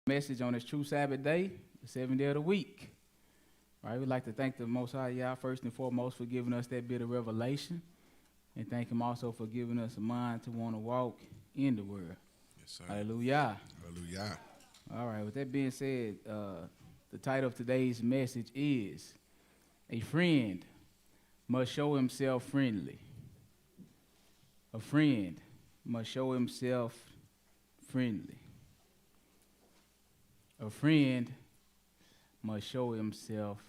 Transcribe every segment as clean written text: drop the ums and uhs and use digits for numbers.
Message on this true Sabbath day, the seventh day of the week. All right, we'd like to thank the Most High Yah first and foremost for giving us that bit of revelation, and thank Him also for giving us a mind to want to walk in the Word. Yes, sir. Hallelujah. Hallelujah. All right, with that being said, the title of today's message is "A Friend Must Show Himself Friendly." A friend must show himself friendly. A friend must show himself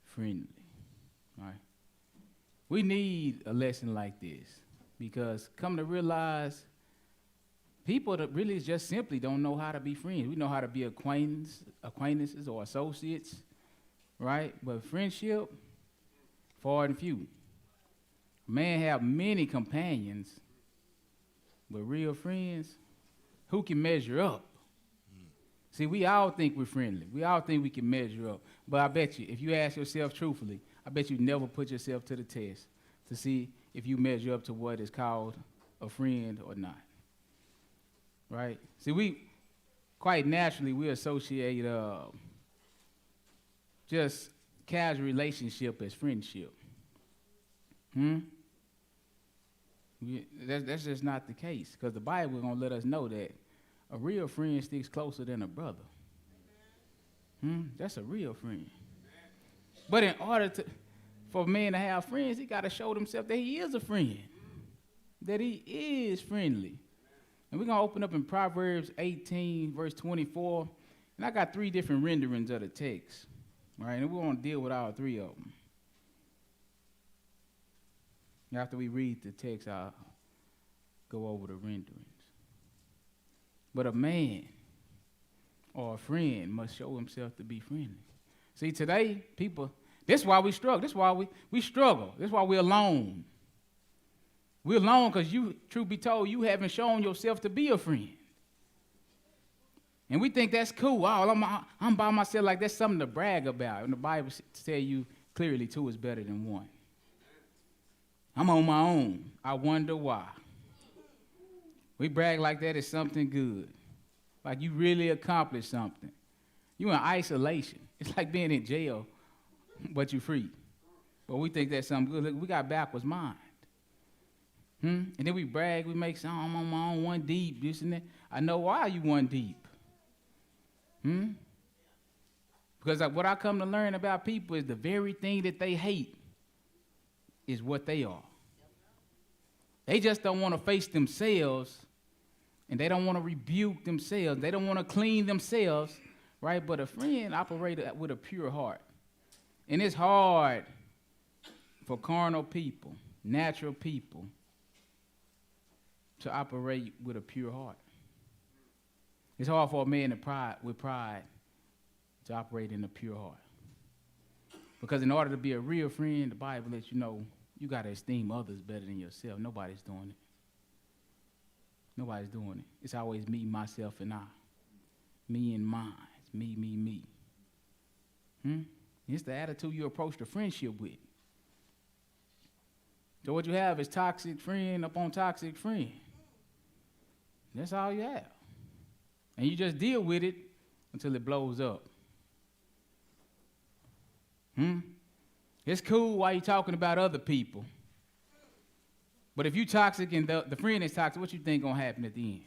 friendly. All right. We need a lesson like this because come to realize people that really just simply don't know how to be friends. We know how to be acquaintances or associates, right? But friendship, far and few. Man have many companions, but real friends, who can measure up? See, we all think we're friendly. We all think we can measure up. But I bet you, if you ask yourself truthfully, I bet you never put yourself to the test to see if you measure up to what is called a friend or not. Right? See, we quite naturally, we associate just casual relationship as friendship. That's just not the case, because the Bible is going to let us know that a real friend sticks closer than a brother. That's a real friend. But in order for a man to have friends, he got to show himself that he is a friend, that he is friendly. And we're going to open up in Proverbs 18, verse 24. And I got 3 different renderings of the text. All right, and we're going to deal with all 3 of them. After we read the text, I'll go over the renderings. But a man or a friend must show himself to be friendly. See, today, people, that's why we struggle. That's why we struggle. That's why we're alone. We're alone because you, truth be told, you haven't shown yourself to be a friend. And we think that's cool. Oh, I'm by myself, like that's something to brag about. And the Bible tells you clearly 2 is better than 1. I'm on my own. I wonder why. We brag like that is something good. Like you really accomplished something. You in isolation. It's like being in jail, but you're free. But we think that's something good. Look, we got backwards mind. And then we brag, we make some, I'm on my own, 1 deep, this and that. I know why you 1 deep. Because what I come to learn about people is the very thing that they hate is what they are. They just don't want to face themselves, and they don't want to rebuke themselves. They don't want to clean themselves, right? But a friend operates with a pure heart. And it's hard for carnal people, natural people, to operate with a pure heart. It's hard for a man with pride to operate in a pure heart. Because in order to be a real friend, the Bible lets you know you got to esteem others better than yourself. Nobody's doing it. Nobody's doing it. It's always me, myself, and I. Me and mine. Me. It's the attitude you approach the friendship with. So what you have is toxic friend upon toxic friend. That's all you have. And you just deal with it until it blows up. It's cool while you're talking about other people. But if you toxic and the friend is toxic, what you think gonna happen at the end?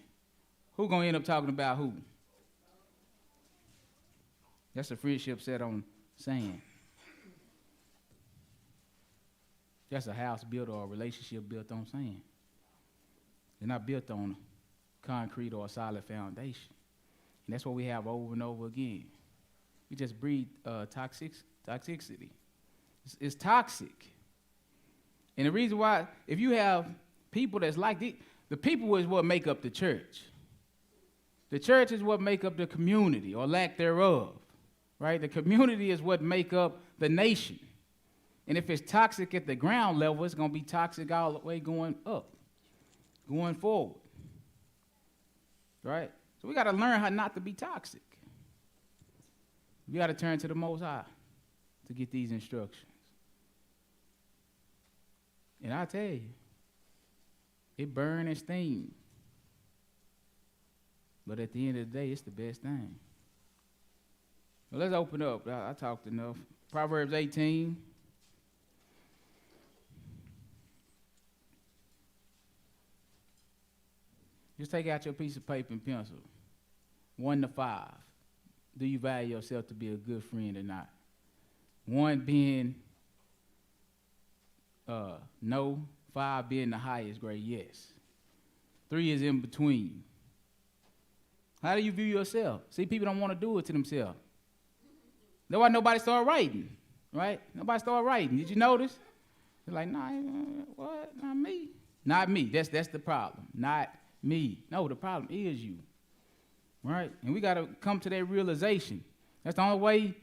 Who gonna end up talking about who? That's a friendship set on sand. That's a house built or a relationship built on sand. They're not built on concrete or a solid foundation. And that's what we have over and over again. We just breed toxicity. It's toxic. And the reason why, if you have people that's like the people is what make up the church. The church is what make up the community or lack thereof, right? The community is what make up the nation. And if it's toxic at the ground level, it's going to be toxic all the way going up, going forward, right? So we got to learn how not to be toxic. We got to turn to the Most High to get these instructions. And I tell you, it burn and sting. But at the end of the day, it's the best thing. Well, let's open up. I talked enough. Proverbs 18. Just take out your piece of paper and pencil. 1 to 5. Do you value yourself to be a good friend or not? 1 being no, 5 being the highest grade, yes. 3 is in between. How do you view yourself? See, people don't want to do it to themselves. That's why nobody started writing, right? Nobody started writing. Did you notice? They're like, nah, what? Not me. Not me. That's the problem. Not me. No, the problem is you, right? And we got to come to that realization. That's the only way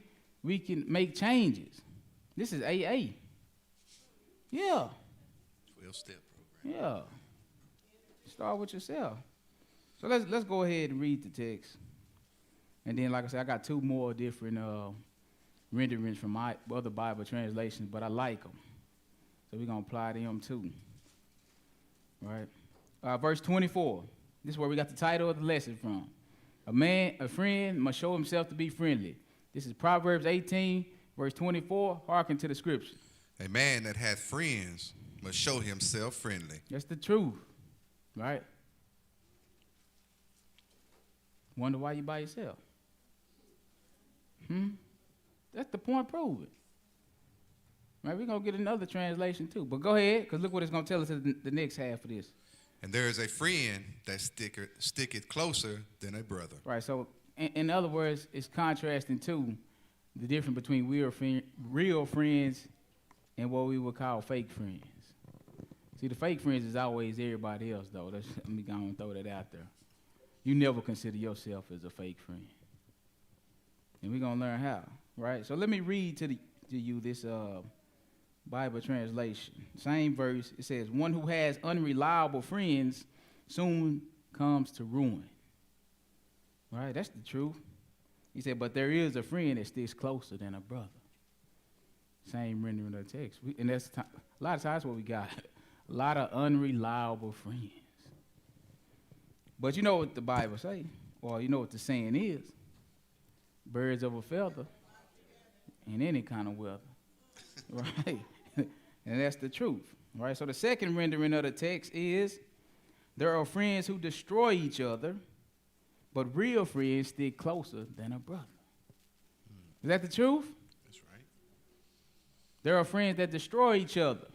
we can make changes. This is AA. Yeah. 12-step program. Yeah. Start with yourself. So let's go ahead and read the text. And then, like I said, I got two more different renderings from my other Bible translations, but I like them. So we're going to apply them too. Right? Verse 24. This is where we got the title of the lesson from. A friend must show himself to be friendly. This is Proverbs 18, verse 24. Hearken to the scripture. A man that hath friends must show himself friendly. That's the truth, right? Wonder why you by yourself? That's the point proven. Right, we're going to get another translation too. But go ahead, because look what it's going to tell us in the next half of this. And there is a friend that sticketh closer than a brother. Right, so in other words, it's contrasting to the difference between real friends and what we would call fake friends. See, the fake friends is always everybody else, though. Let me go and throw that out there. You never consider yourself as a fake friend. And we're going to learn how, right? So let me read to you this Bible translation. Same verse. It says, one who has unreliable friends soon comes to ruin. Right? That's the truth. He said, but there is a friend that sticks closer than a brother. Same rendering of the text. And that's a lot of times what we got. A lot of unreliable friends. But you know what the Bible say? Or you know what the saying is? Birds of a feather in any kind of weather. Right? And that's the truth. Right? So the second rendering of the text is, there are friends who destroy each other, but real friends stick closer than a brother. Is that the truth? That's right. There are friends that destroy each other,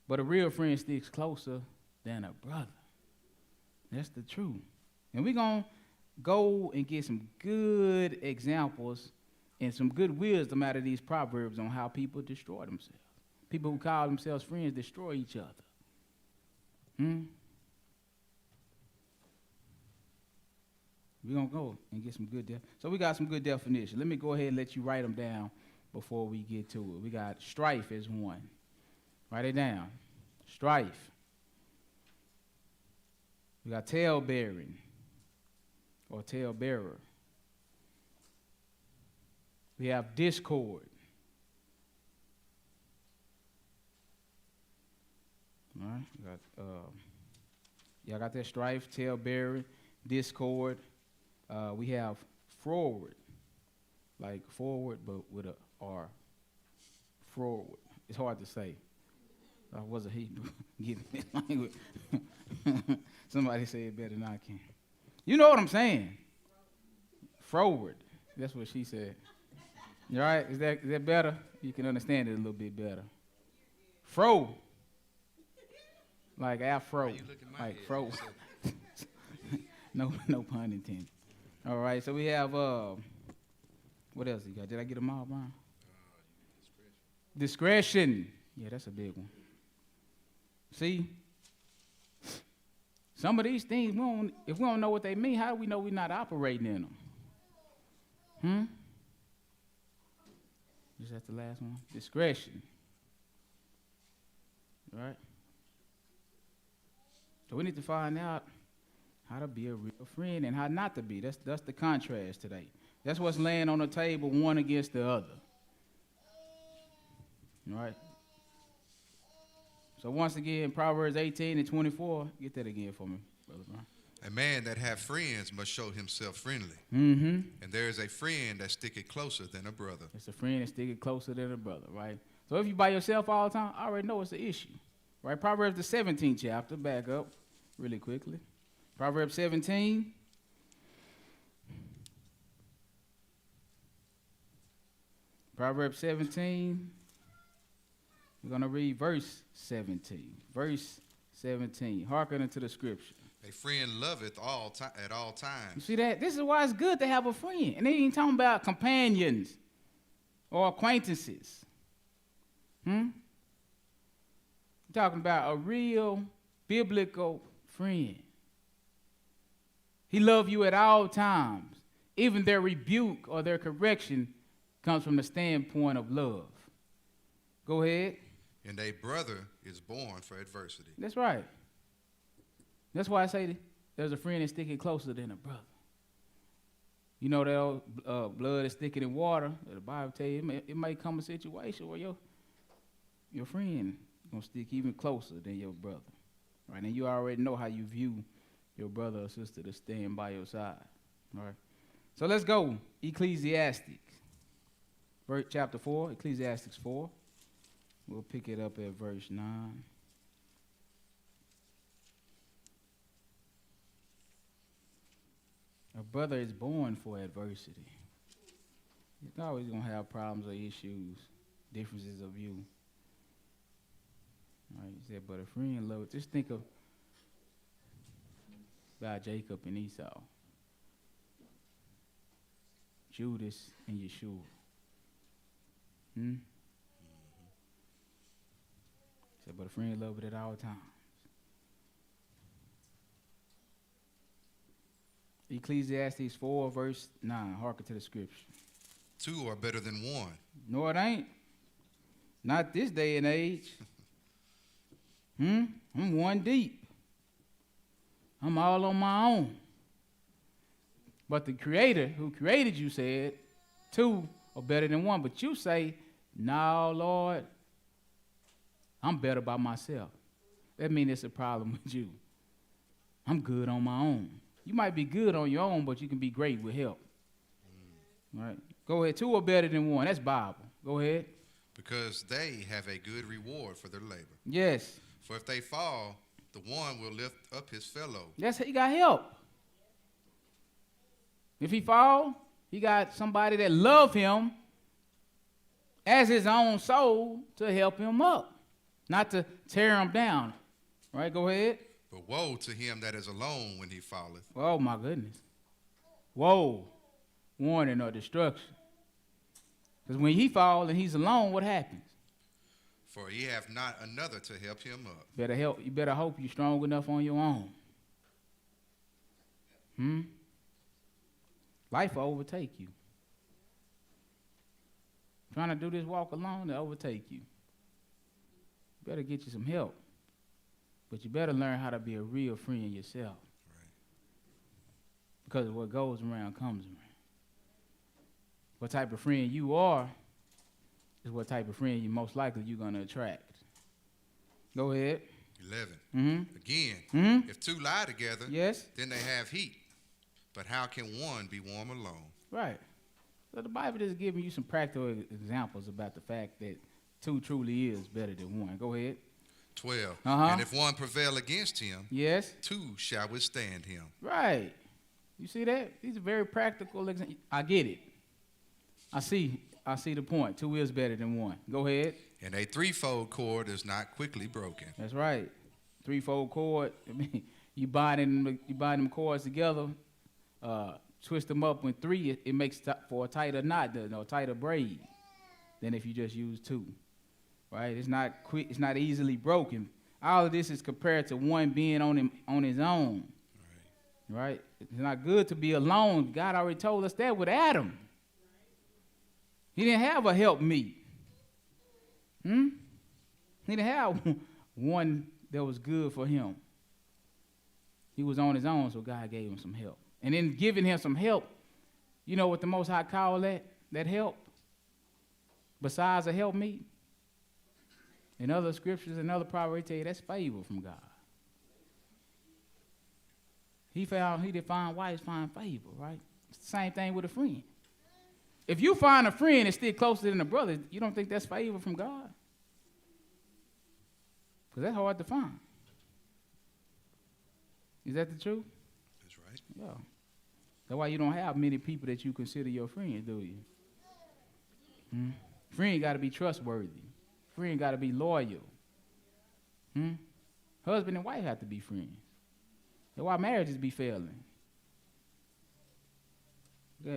but a real friend sticks closer than a brother. That's the truth. And we're going to go and get some good examples and some good wisdom out of these proverbs on how people destroy themselves. People who call themselves friends destroy each other. We're going to go and get some good So we got some good definition. Let me go ahead and let you write them down before we get to it. We got strife as one. Write it down. Strife. We got tale-bearing or tale-bearer. We have discord. All right. We got, y'all got that strife, tale-bearing, discord. We have forward, like forward, but with a R. Forward. It's hard to say. I was a Hebrew. Give me language. Somebody say it better than I can. You know what I'm saying? Forward. That's what she said. You all right? Is that better? You can understand it a little bit better. Fro. Like afro. Like fro. No pun intended. All right, so we have, what else you got? Did I get them all, Brian? Discretion. Yeah, that's a big one. See? Some of these things, if we don't know what they mean, how do we know we're not operating in them? Is that the last one? Discretion. Right? So we need to find out how to be a real friend and how not to be. That's the contrast today. That's what's laying on the table, one against the other. All right? So once again, Proverbs 18 and 24. Get that again for me, Brother Brian. A man that hath friends must show himself friendly. And there is a friend that sticketh closer than a brother. It's a friend that sticketh closer than a brother, right? So if you by yourself all the time, I already know it's an issue. Right? Proverbs the 17th chapter, back up really quickly. Proverbs 17. Proverbs 17. We're going to read verse 17. Verse 17. Hearken unto the scripture. A friend loveth at all times. You see that? This is why it's good to have a friend. And they ain't talking about companions or acquaintances. We're talking about a real biblical friend. He loves you at all times. Even their rebuke or their correction comes from the standpoint of love. Go ahead. And a brother is born for adversity. That's right. That's why I say there's a friend that's sticking closer than a brother. You know that old, blood is thicker than water. The Bible tell you it may come a situation where your friend gonna stick even closer than your brother, right? And you already know how you view your brother or sister to stand by your side, right? So let's go. Ecclesiastes, chapter 4, Ecclesiastes 4. We'll pick it up at verse 9. A brother is born for adversity. He's always going to have problems or issues, differences of view. All right, he said, but a friend love. Just think about Jacob and Esau, Judas and Yeshua. Said, but a friend love it at all times. Ecclesiastes 4, verse 9. Hearken to the scripture. 2 are better than 1. No, it ain't. Not this day and age. I'm one deep. I'm all on my own. But the Creator who created you said 2 are better than 1. But you say, no, Lord, I'm better by myself. That means it's a problem with you. I'm good on my own. You might be good on your own, but you can be great with help. All right. Go ahead. 2 are better than 1. That's Bible. Go ahead. Because they have a good reward for their labor. Yes. For if they fall, the one will lift up his fellow. Yes, he got help. If he fall, he got somebody that love him as his own soul to help him up, not to tear him down. All right, go ahead. But woe to him that is alone when he falleth. Oh, my goodness. Woe, warning or destruction. Because when he falls and he's alone, what happens? For he have not another to help him up. You better hope you're strong enough on your own. Life will overtake you. Trying to do this walk alone, it'll overtake you. You better get you some help. But you better learn how to be a real friend yourself. Right. Because what goes around comes around. What type of friend you are is what type of friend you most likely you're going to attract. Go ahead. 11. Again, if 2 lie together, yes, then they have heat. But how can one be warm alone? Right. So the Bible is giving you some practical examples about the fact that 2 truly is better than 1. Go ahead. 12. And if one prevail against him, yes, 2 shall withstand him. Right. You see that? These are very practical examples. I get it. I see the point. 2 is better than 1. Go ahead. And a threefold cord is not quickly broken. That's right. Threefold cord. I mean, you bind them cords together, twist them up with 3. It makes for a tighter knot, tighter braid than if you just use 2. Right? It's not quick. It's not easily broken. All of this is compared to 1 being on his own. Right? It's not good to be alone. God already told us that with Adam. He didn't have a helpmeet. He didn't have one that was good for him. He was on his own, so God gave him some help. And in giving him some help, you know what the Most High called that help? Besides a helpmeet? In other scriptures and other proverbs, tell you that's favor from God. He did find wives find favor, right? It's the same thing with a friend. If you find a friend that's still closer than a brother, you don't think that's favor from God? Because that's hard to find. Is that the truth? That's right. Yeah. That's why you don't have many people that you consider your friends, do you? Friend got to be trustworthy. Friend got to be loyal. Husband and wife have to be friends. That's why marriages be failing.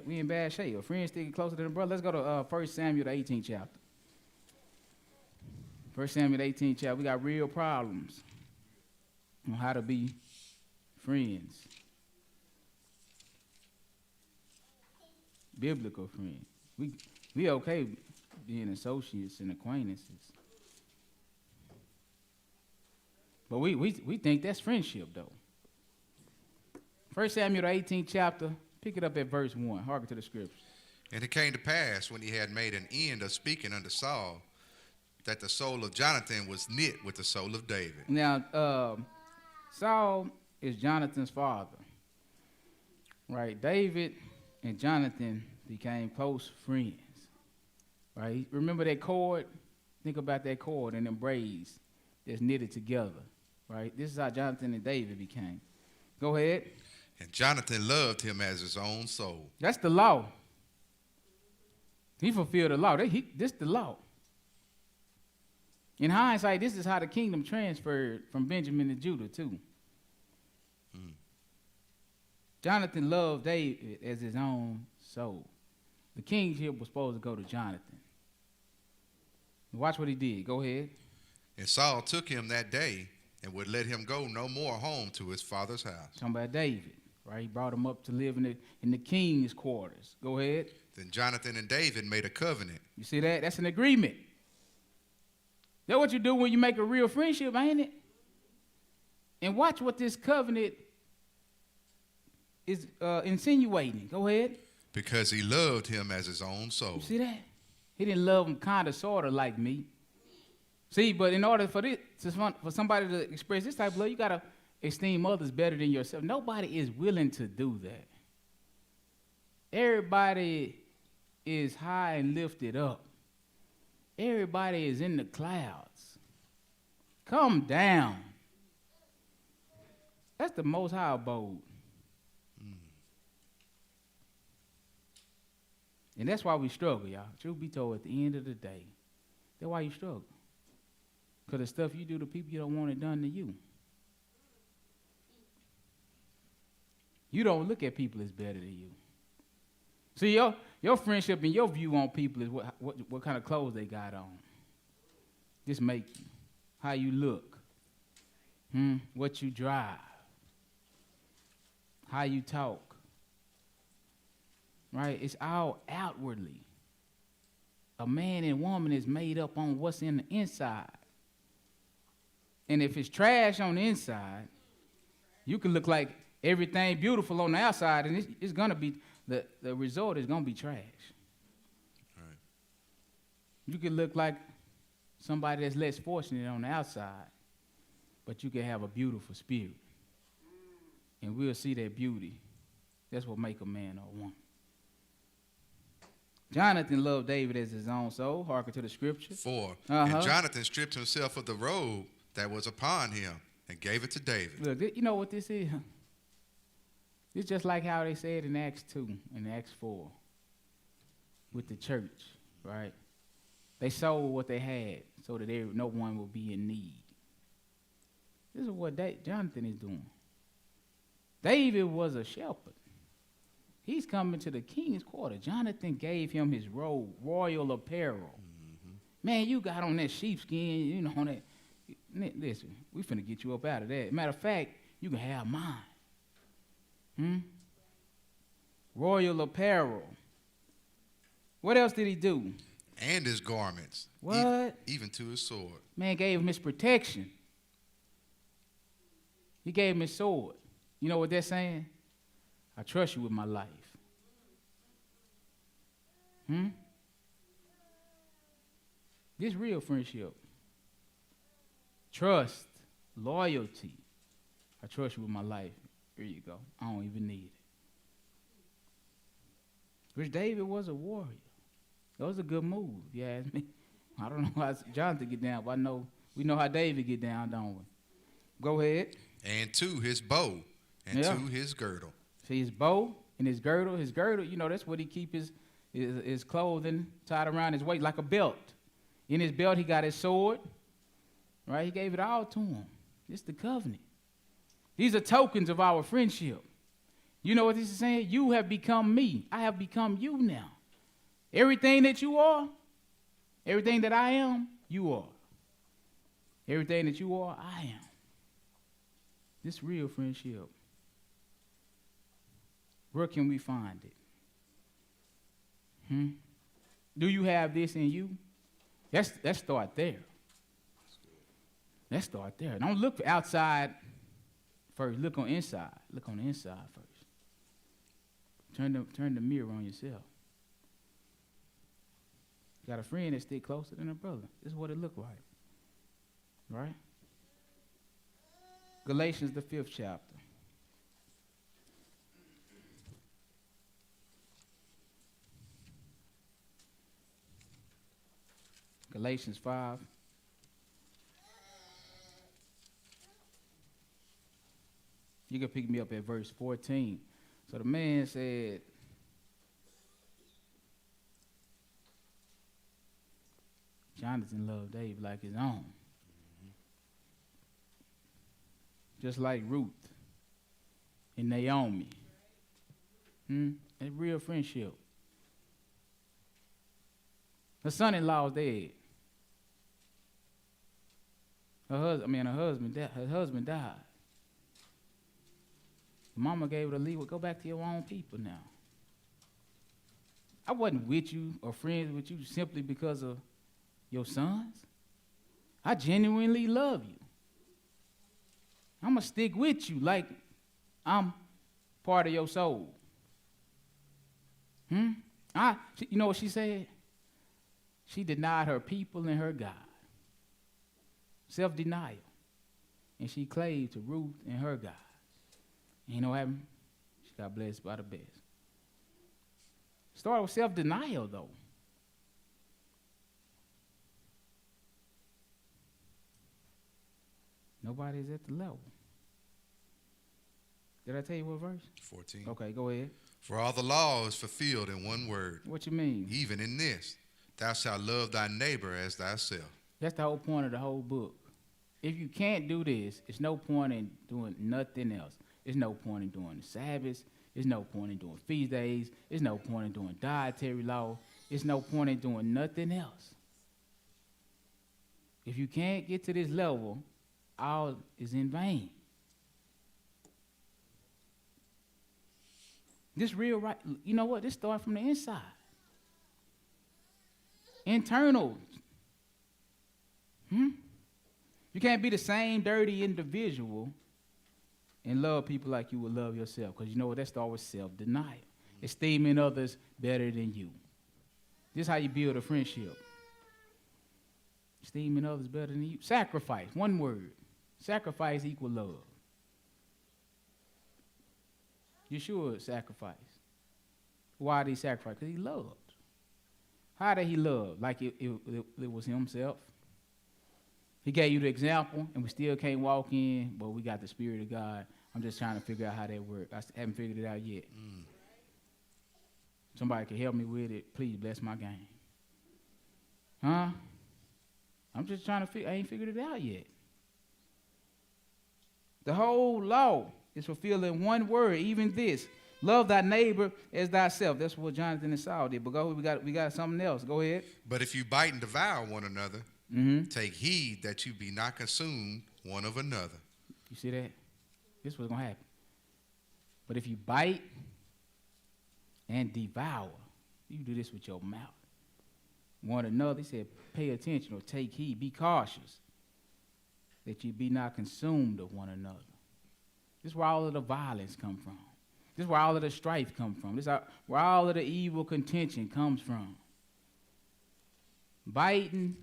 We in bad shape. A friend sticking closer than a brother. Let's go to 1 Samuel, the 18th chapter. 1 Samuel, the 18th chapter. We got real problems on how to be friends. Biblical friends. We okay being associates and acquaintances. But we think that's friendship, though. 1 Samuel, the 18th chapter. Pick it up at verse 1. Hearken to the scripture. And it came to pass, when he had made an end of speaking unto Saul, that the soul of Jonathan was knit with the soul of David. Now, Saul is Jonathan's father, right? David and Jonathan became close friends, right? Remember that cord? Think about that cord and them braids that's knitted together, right? This is how Jonathan and David became. Go ahead. And Jonathan loved him as his own soul. That's the law. He fulfilled the law. This the law. In hindsight, this is how the kingdom transferred from Benjamin to Judah, too. Jonathan loved David as his own soul. The kingship was supposed to go to Jonathan. Watch what he did. Go ahead. And Saul took him that day and would let him go no more home to his father's house. Talking about David, right? He brought him up to live in the king's quarters. Go ahead. Then Jonathan and David made a covenant. You see that? That's an agreement. That's what you do when you make a real friendship, ain't it? And watch what this covenant is insinuating. Go ahead. Because he loved him as his own soul. You see that? He didn't love him kind of, sort of like me. See, but in order for somebody to express this type of love, you got to esteem others better than yourself. Nobody is willing to do that. Everybody is high and lifted up. Everybody is in the clouds. Come down. That's the Most High abode. And that's why we struggle, y'all. Truth be told, at the end of the day, that's why you struggle. Because the stuff you do to people, you don't want it done to you. You don't look at people as better than you. See, your friendship and your view on people is what kind of clothes they got on. This make you. How you look. What you drive. How you talk. Right? It's all outwardly. A man and woman is made up on what's in the inside. And if it's trash on the inside, you can look like everything beautiful on the outside, and it's going to be, the result is going to be trash. Right. You can look like somebody that's less fortunate on the outside, but you can have a beautiful spirit. And we'll see that beauty. That's what make a man or a woman. Jonathan loved David as his own soul. Hearken to the scripture. 4. And Jonathan stripped himself of the robe that was upon him and gave it to David. Look, you know what this is? It's just like how they said in Acts 2 and Acts 4 with the church, right? They sold what they had so that no one will be in need. This is what Jonathan is doing. David was a shepherd. He's coming to the king's quarter. Jonathan gave him his robe, royal apparel. Mm-hmm. Man, you got on that sheepskin, you know, that. Listen, we finna get you up out of that. Matter of fact, you can have mine. Royal apparel. What else did he do? And his garments. What? Even to his sword. Man gave him his protection. He gave him his sword. You know what they're saying? I trust you with my life. This real friendship. Trust, loyalty. I trust you with my life. Here you go. I don't even need it. Which David was a warrior. That was a good move, if you ask me. I don't know how Jonathan get down, but we know how David get down, don't we? Go ahead. And to his bow and to his girdle. See his bow and his girdle, you know, that's what he keep his clothing tied around his waist like a belt. In his belt, he got his sword, right? He gave it all to him. It's the covenant. These are tokens of our friendship. You know what this is saying? You have become me. I have become you now. Everything that you are, everything that I am, you are. Everything that you are, I am. This real friendship. Where can we find it? Do you have this in you? Let's start there. Let's start there. Don't look outside first. Look on inside. Look on the inside first. Turn the mirror on yourself. You got a friend that stick closer than a brother. This is what it look like. Right? Galatians, the 5th chapter. Galatians 5. You can pick me up at verse 14. So the man said, Jonathan loved David like his own. Just like Ruth and Naomi. A real friendship. Her son-in-law was dead. Her husband died. Mama gave her the leeway. Go back to your own people now. I wasn't with you or friends with you simply because of your sons. I genuinely love you. I'm going to stick with you like I'm part of your soul. You know what she said? She denied her people and her God. Self-denial. And she clave to Ruth and her God. And you know what happened? She got blessed by the best. Start with self-denial, though. Nobody's at the level. Did I tell you what verse? 14. Okay, go ahead. For all the law is fulfilled in one word. What you mean? Even in this, thou shalt love thy neighbor as thyself. That's the whole point of the whole book. If you can't do this, it's no point in doing nothing else. There's no point in doing the Sabbaths. There's no point in doing feast days. There's no point in doing dietary law. There's no point in doing nothing else. If you can't get to this level, all is in vain. This real right, you know what? This starts from the inside. Internal. You can't be the same dirty individual and love people like you would love yourself. Because you know what? That starts with self-denial. Esteeming others better than you. This is how you build a friendship. Esteeming others better than you. Sacrifice, one word. Sacrifice equal love. Yeshua sacrificed. Why did he sacrifice? Because he loved. How did he love? Like it was himself. He gave you the example, and we still can't walk in, but we got the Spirit of God. I'm just trying to figure out how that works. I haven't figured it out yet. Somebody can help me with it. Please bless my game. Huh? I'm just trying to figure. I ain't figured it out yet. The whole law is fulfilled in one word, even this. Love thy neighbor as thyself. That's what Jonathan and Saul did. But go, we got something else. Go ahead. But if you bite and devour one another, take heed that you be not consumed one of another. You see that? This is what's going to happen. But if you bite and devour, you do this with your mouth. One another, he said, pay attention or take heed. Be cautious that you be not consumed of one another. This is where all of the violence come from. This is where all of the strife come from. This is where all of the evil contention comes from. Biting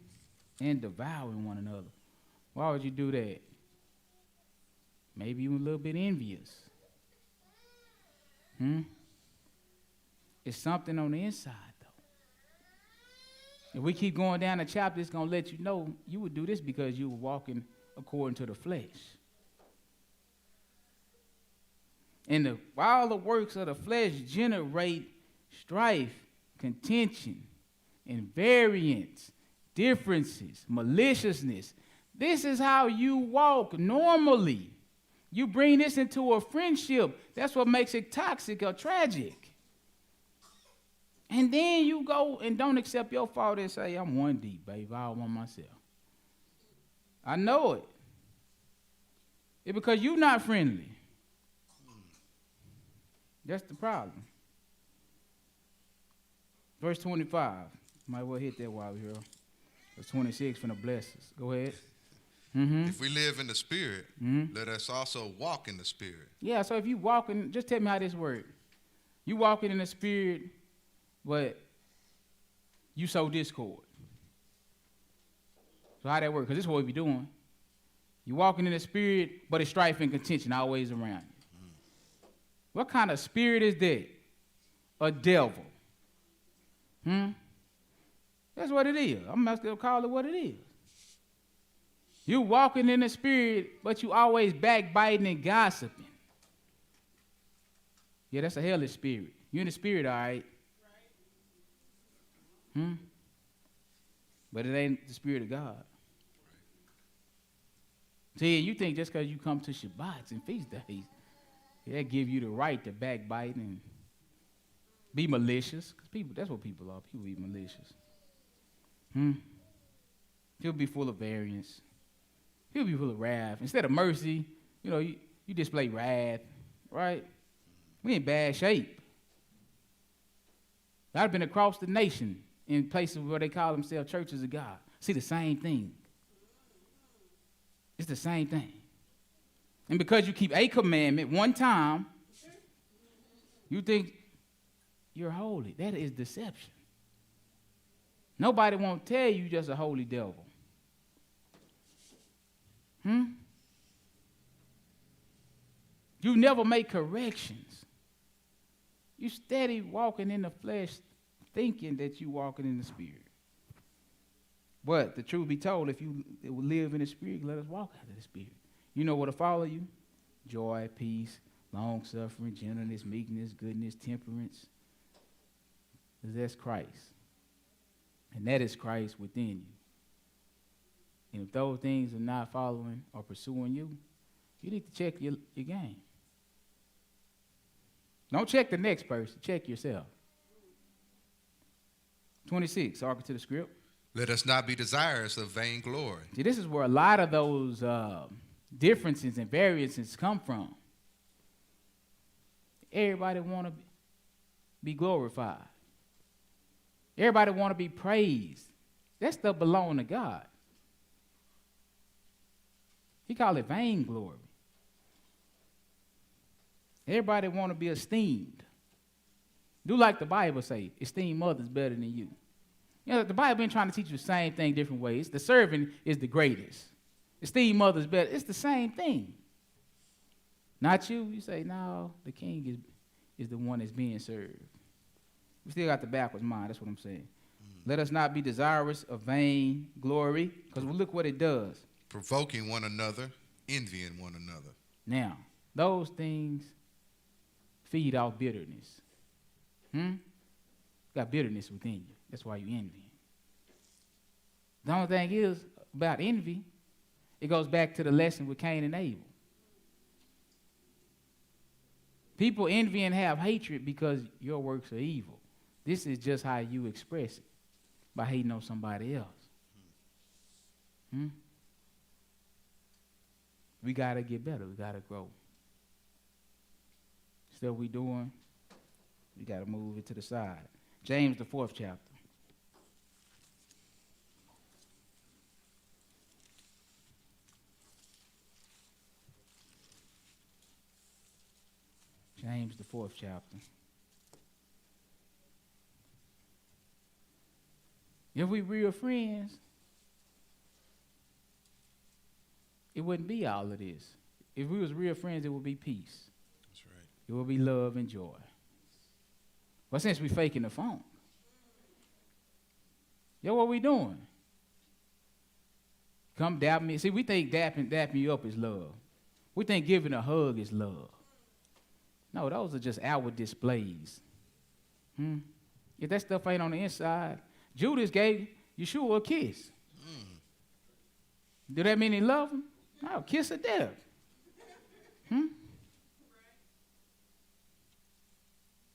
and devouring one another. Why would you do that? Maybe you were a little bit envious. It's something on the inside, though. If we keep going down the chapter, it's going to let you know you would do this because you were walking according to the flesh. And while the works of the flesh generate strife, contention, invariance, differences, maliciousness, this is how you walk normally. You bring this into a friendship. That's what makes it toxic or tragic. And then you go and don't accept your fault and say, I'm one deep, babe. I want myself. I know it. It's because you're not friendly. That's the problem. Verse 25. Might well hit that while we're here. Verse 26 from the blessings. Go ahead. If we live in the Spirit, let us also walk in the Spirit. Yeah, so if you walk in, just tell me how this works. You walking in the spirit, but you sow discord. So how that work? Because this is what we be doing. You walking in the spirit, but it's strife and contention always around you. What kind of spirit is that? A devil. That's what it is. I'm not going to call it what it is. You walking in the spirit, but you always backbiting and gossiping. Yeah, that's a hellish spirit. You in the spirit, all right. But it ain't the spirit of God. See, you think just because you come to Shabbats and feast days, that give you the right to backbite and be malicious. Because people, that's what people are. People be malicious. He'll be full of variance. He'll be full of wrath. Instead of mercy, you display wrath, right? We in bad shape. I've been across the nation in places where they call themselves churches of God. See the same thing. It's the same thing. And because you keep a commandment one time, you think you're holy. That is deception. Nobody won't tell you just a holy devil. You never make corrections. You steady walking in the flesh thinking that you walking in the spirit. But the truth be told, if you live in the spirit, let us walk after the spirit. You know what will follow you? Joy, peace, long-suffering, gentleness, meekness, goodness, temperance. Because that's Christ. And that is Christ within you. And if those things are not following or pursuing you, you need to check your game. Don't check the next person. Check yourself. 26, talking to the script. Let us not be desirous of vainglory. See, this is where a lot of those differences and variances come from. Everybody want to be glorified. Everybody want to be praised. That stuff belongs to God. He called it vainglory. Everybody want to be esteemed. Do like the Bible say, esteem others better than you. The Bible been trying to teach you the same thing different ways. The servant is the greatest. Esteem others better. It's the same thing. Not you. You say, no, the king is the one that's being served. We still got the backwards mind. That's what I'm saying. Let us not be desirous of vain glory, because look what it does. Provoking one another, envying one another. Now, those things feed off bitterness. Got bitterness within you. That's why you envy. The only thing is about envy, it goes back to the lesson with Cain and Abel. People envy and have hatred because your works are evil. This is just how you express it, by hating on somebody else. We got to get better. We got to grow. Stuff we doing, we got to move it to the side. James, the 4th chapter. James, the 4th chapter. If we real friends, it wouldn't be all of this. If we was real friends, it would be peace. That's right. It would be love and joy. But since we faking the phone, what we doing? Come dap me. See, we think dapping you up is love. We think giving a hug is love. No, those are just outward displays. If that stuff ain't on the inside, Judas gave Yeshua a kiss. Do that mean he loved him? No, kiss of death.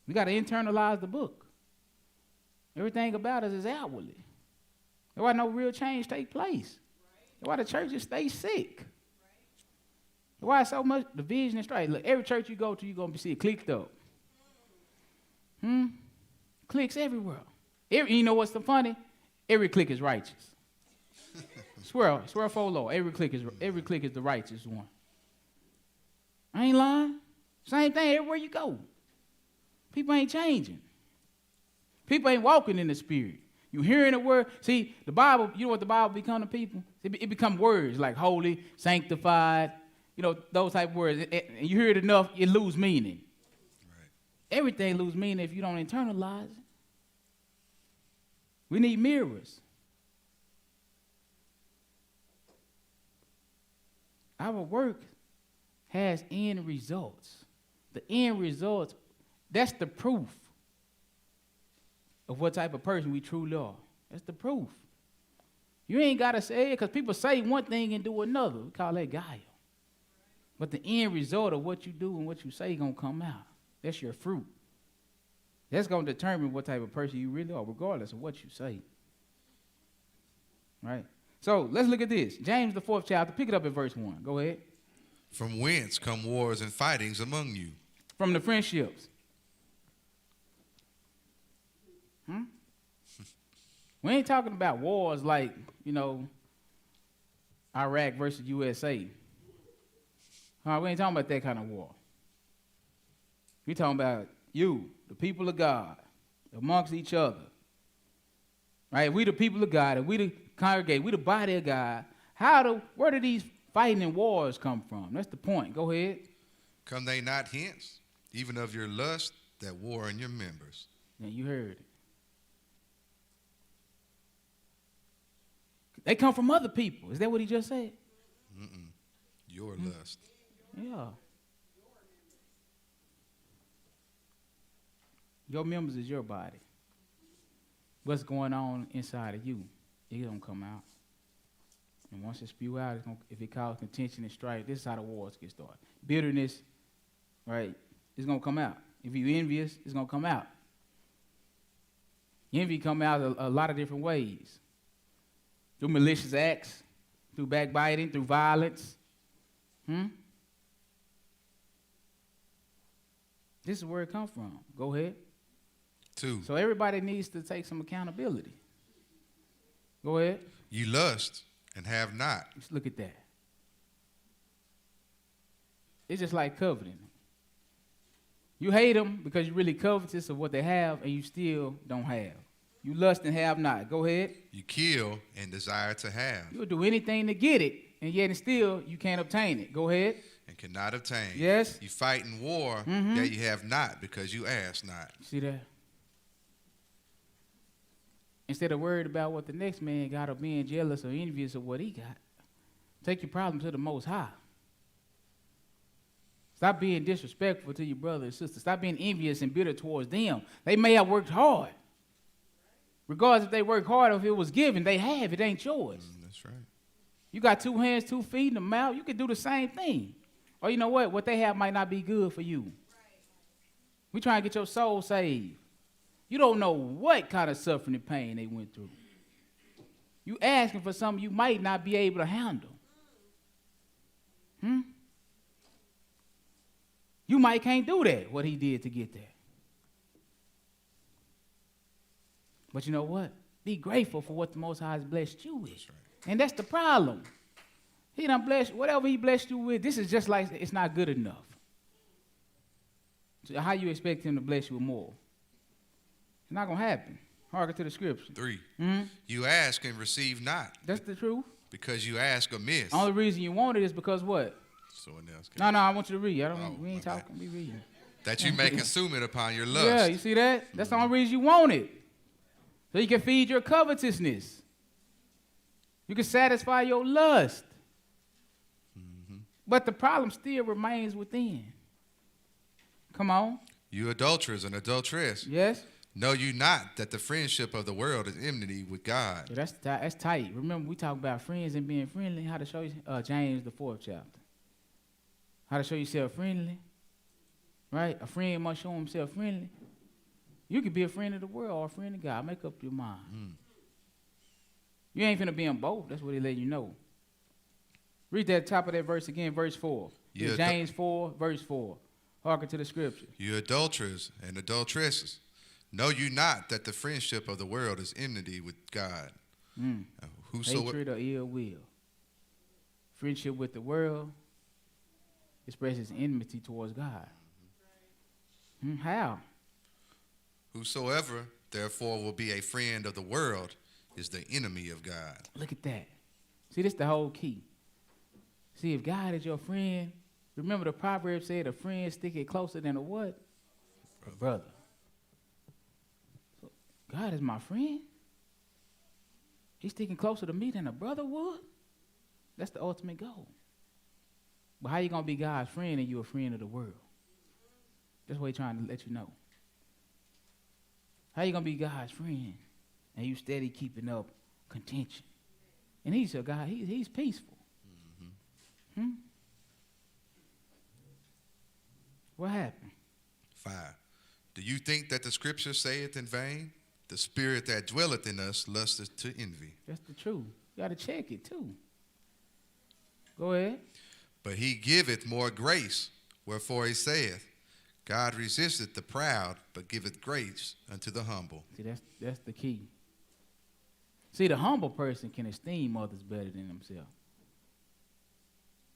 We got to internalize the book. Everything about us is outwardly. That's why no real change take place. That's why the churches stay sick. That's why so much division and strife. Look, every church you go to, you're going to see it clicked up. Cliques everywhere. You know what's the funny? Every clique is righteous. swear for Lord. Every clique is the righteous one. I ain't lying. Same thing everywhere you go. People ain't changing. People ain't walking in the Spirit. You hearing the word. See, the Bible, you know what the Bible become to people? It become words like holy, sanctified, you know, those type of words. And you hear it enough, it lose meaning. Right. Everything lose meaning if you don't internalize it. We need mirrors. Our work has end results. The end results, that's the proof of what type of person we truly are. That's the proof. You ain't got to say it because people say one thing and do another. We call that guile. But the end result of what you do and what you say is going to come out. That's your fruit. That's going to determine what type of person you really are, regardless of what you say. Right? So let's look at this. James, the 4th chapter. Pick it up at verse 1. Go ahead. From whence come wars and fightings among you? From the friendships. We ain't talking about wars like, you know, Iraq versus USA. We ain't talking about that kind of war. We talking about you, the people of God, amongst each other. Right? We the people of God, and we the congregate, we the body of God. Where do these fighting and wars come from? That's the point. Go ahead. Come they not hence, even of your lust that war in your members? Yeah, you heard it. They come from other people. Is that what he just said? Your lust. Yeah. Your members is your body. What's going on inside of you, it don't come out. And once it spew out, if it causes contention and strife, this is how the wars get started. Bitterness, right, it's going to come out. If you're envious, it's going to come out. Envy come out a lot of different ways. Through malicious acts, through backbiting, through violence. This is where it comes from. Go ahead. 2. So everybody needs to take some accountability. Go ahead. You lust and have not. Let's look at that. It's just like coveting. You hate them because you're really covetous of what they have and you still don't have. You lust and have not. Go ahead. You kill and desire to have. You'll do anything to get it, and yet and still you can't obtain it. Go ahead. And cannot obtain. Yes. You fight in war, yet you have not, because you ask not. See that? Instead of worried about what the next man got or being jealous or envious of what he got, take your problem to the Most High. Stop being disrespectful to your brother and sister. Stop being envious and bitter towards them. They may have worked hard. Regardless if they work hard or if it was given, they have. It ain't yours. That's right. You got 2 hands, 2 feet, and a mouth. You can do the same thing. Or you know what? What they have might not be good for you. We trying to get your soul saved. You don't know what kind of suffering and pain they went through. You asking for something you might not be able to handle. You might can't do that, what he did to get there. But you know what? Be grateful for what the Most High has blessed you with. That's right. And that's the problem. He done blessed, whatever he blessed you with, this is just like it's not good enough. So how you expect him to bless you with more? It's not going to happen. Hearken to the scripture. 3. You ask and receive not. That's the truth. Because you ask amiss. Only reason you want it is because what? Someone else No, I want you to read. We ain't okay. talking. We reading. That you may consume it upon your lust. Yeah, you see that? That's the only reason you want it. So you can feed your covetousness. You can satisfy your lust. But the problem still remains within. Come on. You adulterers and adulteress. Yes? Know you not that the friendship of the world is enmity with God? Yeah, that's tight. Remember, we talk about friends and being friendly. How to show you, James, the 4th chapter. How to show yourself friendly. Right? A friend must show himself friendly. You could be a friend of the world or a friend of God. Make up your mind. You ain't finna be in both. That's what he let you know. Read that top of that verse again, verse 4. Yeah, James 4, verse 4. Hearken to the scripture. You adulterers and adulteresses, know you not that the friendship of the world is enmity with God? Hatred or ill will. Friendship with the world expresses enmity towards God. How? Whosoever, therefore, will be a friend of the world is the enemy of God. Look at that. See, this is the whole key. See, if God is your friend, remember the proverb said a friend sticketh closer than a what? A brother. So God is my friend. He's sticking closer to me than a brother would. That's the ultimate goal. But how you going to be God's friend and you a friend of the world? That's what he's trying to let you know. How you going to be God's friend and you steady keeping up contention? And he's a God, he's peaceful. What happened? 5. Do you think that the scripture saith in vain? The spirit that dwelleth in us lusteth to envy. That's the truth. You got to check it too. Go ahead. But he giveth more grace, wherefore he saith, God resisteth the proud, but giveth grace unto the humble. See, that's the key. See, the humble person can esteem others better than themselves.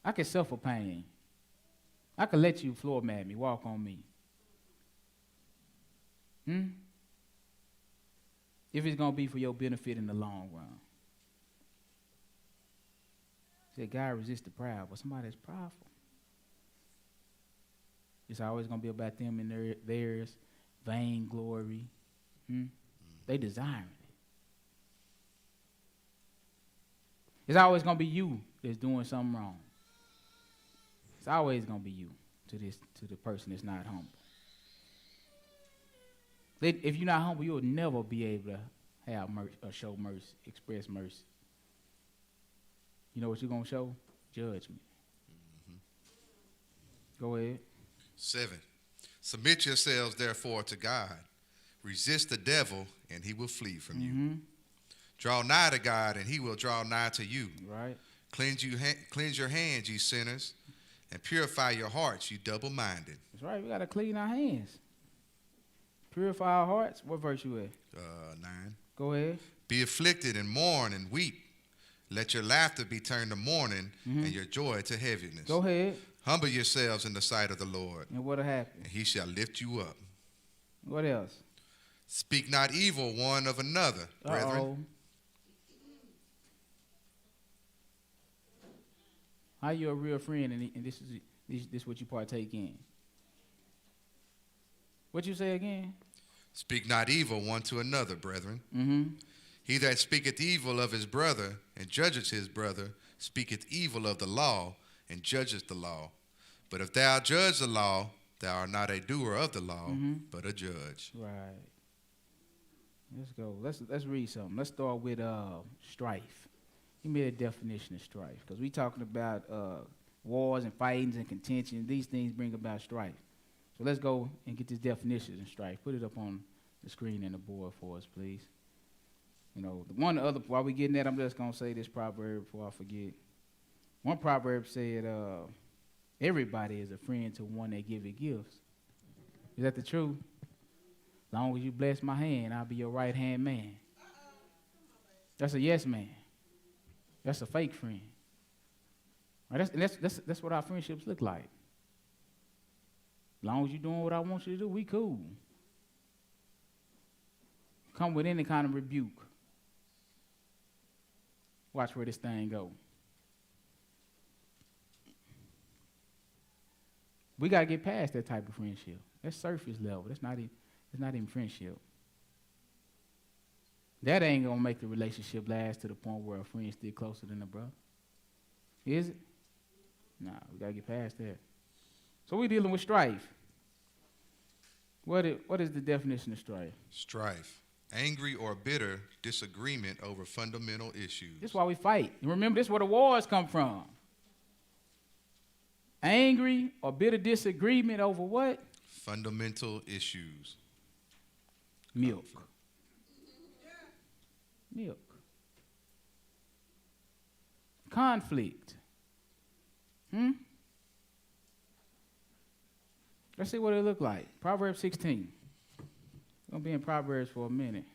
I can suffer pain. I can let you floor mat me, walk on me. If it's going to be for your benefit in the long run. Said God resists the proud, but somebody that's prideful. It's always going to be about them and theirs, vainglory. They desiring it. It's always going to be you that's doing something wrong. It's always going to be you to the person that's not humble. If you're not humble, you'll never be able to have mercy or show mercy, express mercy. You know what you're going to show? Judgment. Go ahead. 7. Submit yourselves, therefore, to God. Resist the devil, and he will flee from you. Draw nigh to God, and he will draw nigh to you. Right. Cleanse your hands, ye sinners, and purify your hearts, you double-minded. That's right. We got to clean our hands. Purify our hearts. What verse you at? 9. Go ahead. Be afflicted and mourn and weep. Let your laughter be turned to mourning and your joy to heaviness. Go ahead. Humble yourselves in the sight of the Lord, And what'll happen? and he shall lift you up. What else? Speak not evil one of another, brethren. How you a real friend and this is what you partake in? What you say again? Speak not evil one to another, brethren. He that speaketh evil of his brother and judgeth his brother speaketh evil of the law and judgeth the law. But if thou judge the law, thou art not a doer of the law, but a judge. Right. Let's go. Let's read something. Let's start with strife. Give me a definition of strife, because we talking about wars and fightings and contention. These things bring about strife. So let's go and get this definition of strife. Put it up on the screen and the board for us, please. You know, while we getting that, I'm just gonna say this proverb before I forget. One proverb said, everybody is a friend to one that giveth gifts. Is that the truth? As long as you bless my hand, I'll be your right-hand man. That's a yes man. That's a fake friend. Right? That's what our friendships look like. As long as you're doing what I want you to do, we cool. Come with any kind of rebuke. Watch where this thing go. We got to get past that type of friendship. That's surface level. It's not even friendship. That ain't going to make the relationship last to the point where a friend's still closer than a brother. Is it? Nah, we got to get past that. So we're dealing with strife. What is the definition of strife? Strife. Angry or bitter disagreement over fundamental issues. This is why we fight. And remember, this is where the wars come from. Angry or bitter disagreement over what? Fundamental issues. Milk. Milk. Conflict. Let's see what it look like. Proverbs 16. We're going to be in Proverbs for a minute.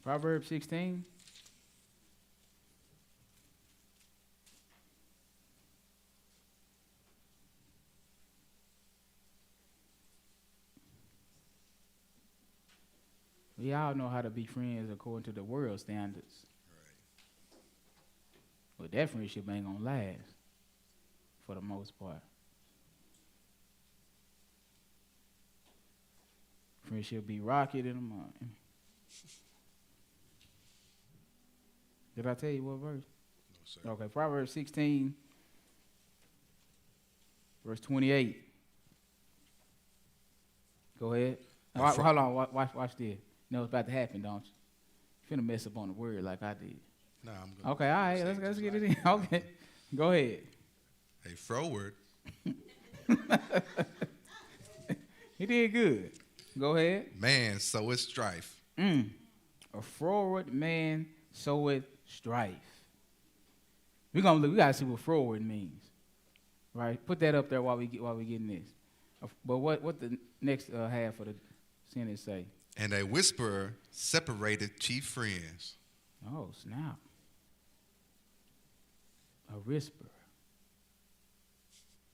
Proverbs 16. We all know how to be friends according to the world standards. But that friendship ain't gonna last for the most part. Friendship be rocket in the morning. Did I tell you what verse? No, sir. Okay, Proverbs 16, verse 28. Go ahead. Hold on, watch this. You know it's about to happen, don't you? You finna mess up on the word like I did. Nah, I'm good. Okay, all right, let's get it in. Okay, go ahead. Hey, froward. He did good. Go ahead. Man soweth strife. A froward man soweth strife. We gotta see what froward means, right? Put that up there while we getting this. But what the next half of the sentence say? And a whisperer separated chief friends. Oh snap! A whisperer.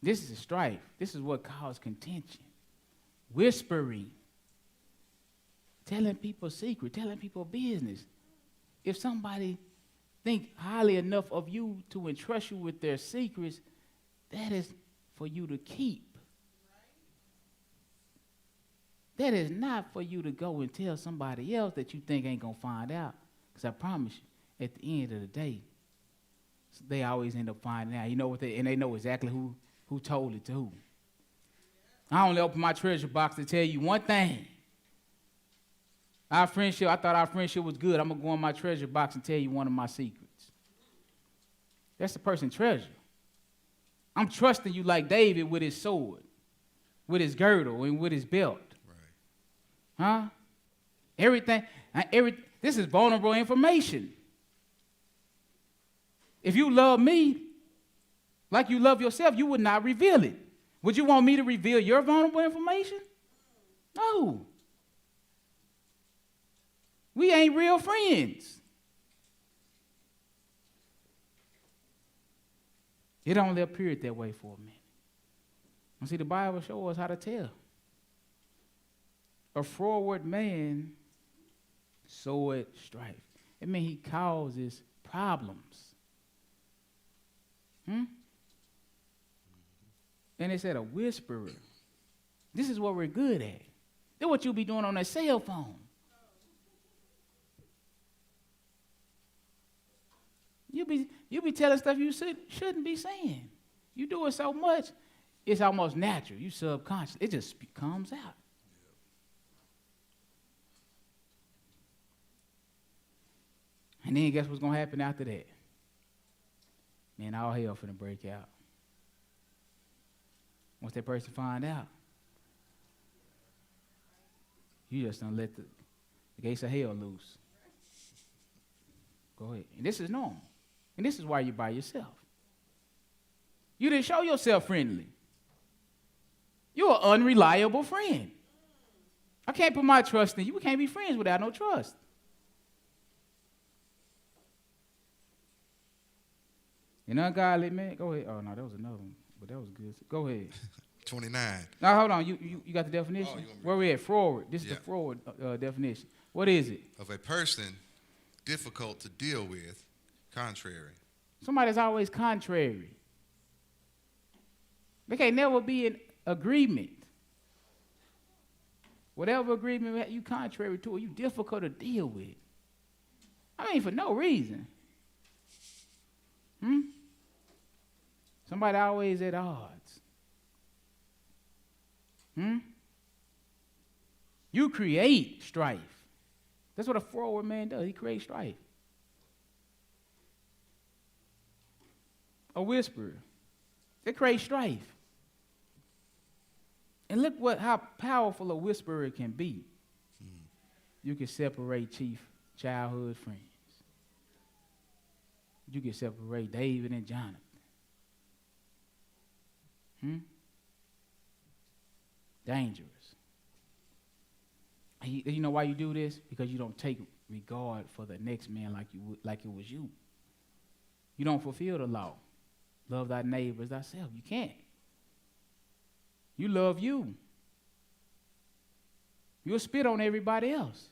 This is a strife. This is what caused contention. Whispering. Telling people secret, telling people business. If somebody think highly enough of you to entrust you with their secrets, that is for you to keep. That is not for you to go and tell somebody else that you think ain't gonna find out. Because I promise you, at the end of the day, they always end up finding out. You know what and they know exactly who told it to who. I only open my treasure box to tell you one thing. I thought our friendship was good. I'm going to go in my treasure box and tell you one of my secrets. That's the person's treasure. I'm trusting you like David with his sword, with his girdle, and with his belt. Right. Huh? Everything. This is vulnerable information. If you love me like you love yourself, you would not reveal it. Would you want me to reveal your vulnerable information? No. We ain't real friends. It only appeared that way for a minute. And see, the Bible shows us how to tell. A froward man soweth strife. It means he causes problems. And it said a whisperer. This is what we're good at. That's what you'll be doing on that cell phone. You be telling stuff you shouldn't be saying. You do it so much, it's almost natural. You subconscious. It just comes out. And then guess what's going to happen after that? Man, all hell finna break out. Once that person find out, you just done let the gates of hell loose. Go ahead. And this is normal. And this is why you're by yourself. You didn't show yourself friendly. You're an unreliable friend. I can't put my trust in you. We can't be friends without no trust. An ungodly man, go ahead. Oh, no, that was another one, but that was good. Go ahead. 29. Now, hold on. You got the definition? Oh, where we at? Froward. This is the froward definition. What is it? Of a person difficult to deal with, contrary. Somebody's always contrary. They can't never be in agreement. Whatever agreement you contrary to, you difficult to deal with. I mean, for no reason. Somebody always at odds. You create strife. That's what a froward man does. He creates strife. A whisperer. They create strife. And look how powerful a whisperer can be. You can separate childhood friends. You can separate David and Jonathan. Dangerous. And you know why you do this? Because you don't take regard for the next man like it was you. You don't fulfill the law. Love thy neighbor as thyself. You can't. You love you. You'll spit on everybody else.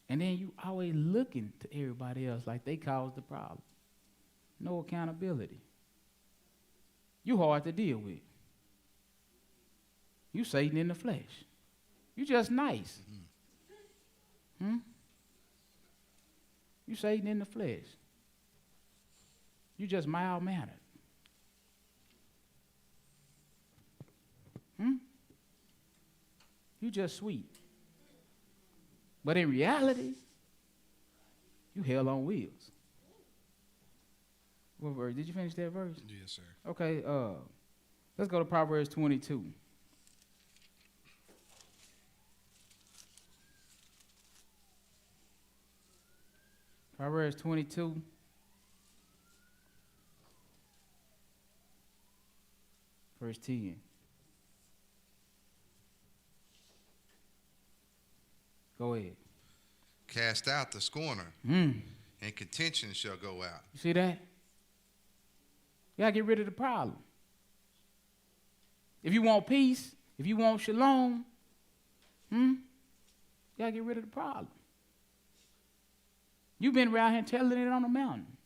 And then you always looking to everybody else like they caused the problem. No accountability. You hard to deal with. You Satan in the flesh. You just nice. You Satan in the flesh. You just mild-mannered. You just sweet. But in reality, you hell on wheels. What verse? Did you finish that verse? Yes, sir. Okay, let's go to Proverbs 22. Proverbs 22. Verse 10. Go ahead. Cast out the scorner, Mm. and contention shall go out. You see that? You gotta get rid of the problem. If you want peace, if you want shalom, you gotta get rid of the problem. You've been around here telling it on the mountain.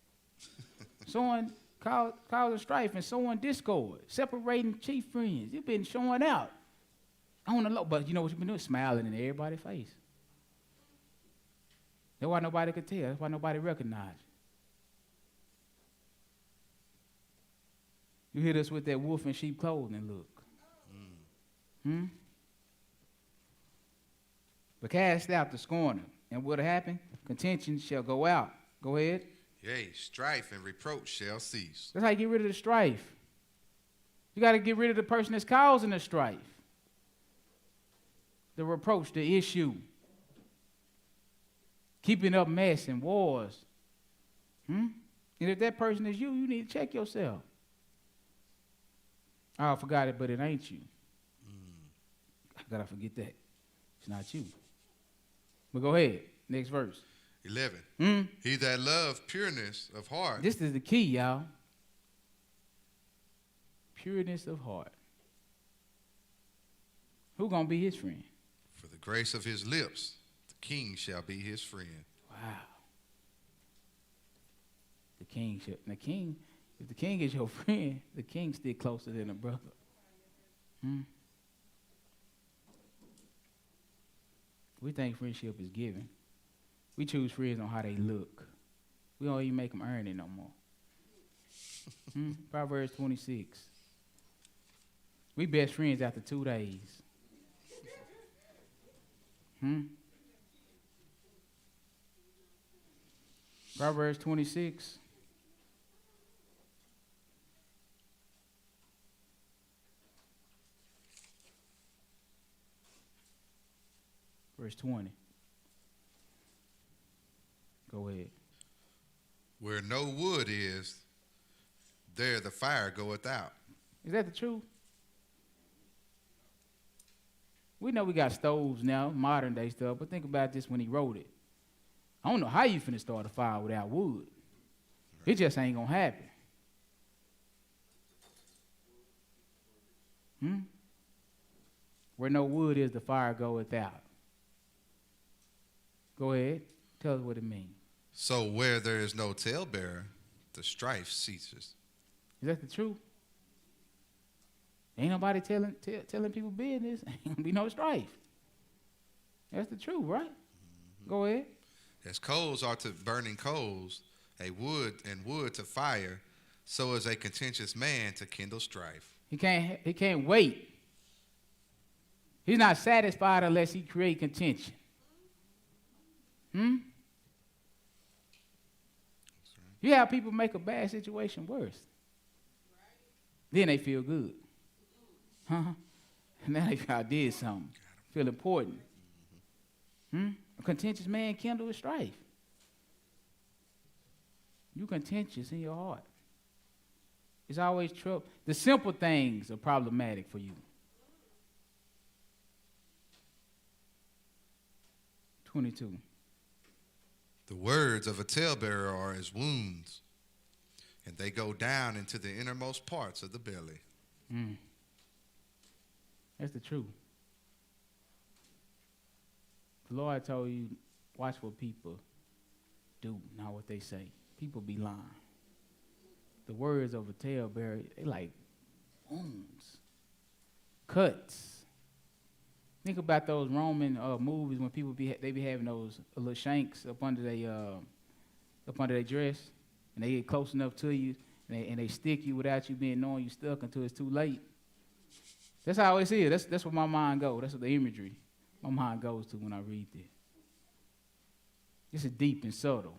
Sowing causing strife and sowing discord, separating chief friends. You've been showing out on the low, but you know what you've been doing? Smiling in everybody's face. That's why nobody could tell. That's why nobody recognized you. You hit us with that wolf in sheep clothing look. But cast out the scorner, and what'll happen? Contention shall go out. Go ahead. Yea, strife and reproach shall cease. That's how you get rid of the strife. You got to get rid of the person that's causing the strife, the reproach, the issue, keeping up mess and wars. And if that person is you, you need to check yourself. Oh, I forgot it, but it ain't you. I gotta forget that. It's not you. But go ahead. Next verse. 11. He that loves pureness of heart. This is the key, y'all. Pureness of heart. Who gonna be his friend? For the grace of his lips, the king shall be his friend. Wow. The king should. The king, if the king is your friend, the king stick closer than a brother. We think friendship is given. We choose friends on how they look. We don't even make them earn it no more. Proverbs 26. We best friends after 2 days. Proverbs 26. Verse 20. Go ahead. Where no wood is, there the fire goeth out. Is that the truth? We know we got stoves now, modern day stuff, but think about this when he wrote it. I don't know how you finna start a fire without wood. It just ain't gonna happen. Where no wood is, the fire goeth out. Go ahead. Tell us what it means. So where there is no talebearer, the strife ceases. Is that the truth? Ain't nobody telling people business. Ain't gonna be no strife. That's the truth, right? Go ahead. As coals are to burning coals, wood to fire, so is a contentious man to kindle strife. He can't wait. He's not satisfied unless he create contention. You have people make a bad situation worse. Then they feel good. And now they feel I did something. Feel important. A contentious man kindles strife. You contentious in your heart. It's always trouble. The simple things are problematic for you. 22. The words of a talebearer are as wounds, and they go down into the innermost parts of the belly. That's the truth. The Lord told you watch what people do, not what they say. People be lying. The words of a talebearer, they like wounds, cuts. Think about those Roman movies when people they be having those little shanks up under their dress, and they get close enough to you, and they stick you without you being knowing you stuck until it's too late. That's how I always see it. That's where my mind goes. That's what the imagery my mind goes to when I read this. This is deep and subtle,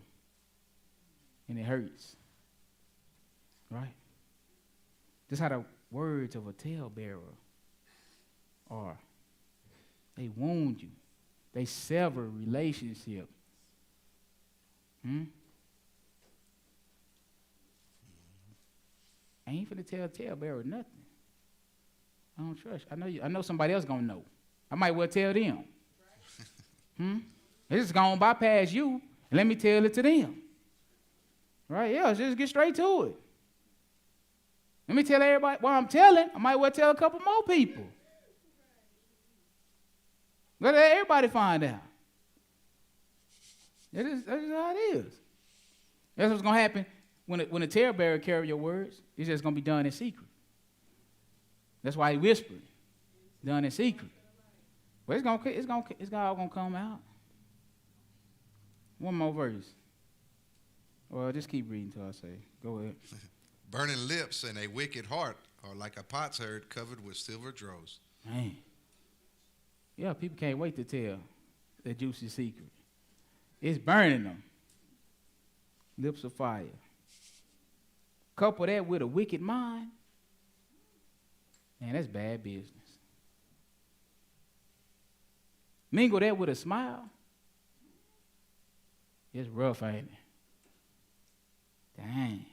and it hurts, right? This is how the words of a talebearer are. They wound you. They sever relationship. I ain't finna tell talebearer nothing. I don't trust you. I know somebody else gonna know. I might well tell them. They just gonna bypass you and let me tell it to them. Right? Yeah, just get straight to it. Let me tell everybody what I'm telling. I might well tell a couple more people. Let everybody find out. That's just how it is. That's what's going to happen when a talebearer carry your words. It's just going to be done in secret. That's why he whispered, done in secret. But it's all going to come out. One more verse. Well, just keep reading till I say. Go ahead. Burning lips and a wicked heart are like a potsherd covered with silver dross. Man. Yeah, people can't wait to tell the juicy secret. It's burning them. Lips of fire. Couple that with a wicked mind. Man, that's bad business. Mingle that with a smile. It's rough, ain't it? Dang.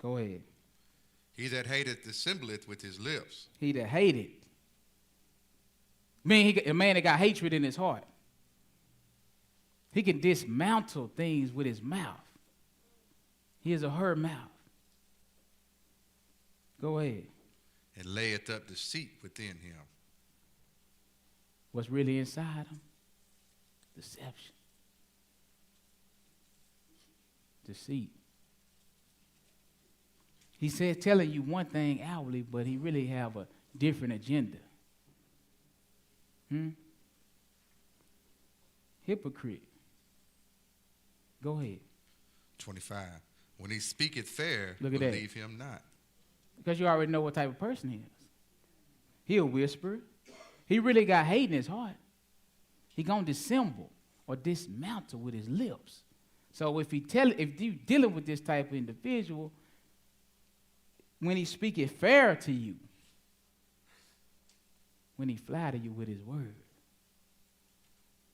Go ahead. He that hateth dissembleth with his lips. He that hated. A man that got hatred in his heart. He can dismantle things with his mouth. His or her mouth. Go ahead. And layeth up deceit within him. What's really inside him? Deception. Deceit. He says telling you one thing outwardly, but he really have a different agenda. Hypocrite. Go ahead. 25. When he speaketh fair, Look at believe him not. Because you already know what type of person he is. He'll whisper. He really got hate in his heart. He gonna dissemble or dismantle with his lips. So if you dealing with this type of individual, when he speaketh fair to you, when he flatter you with his word,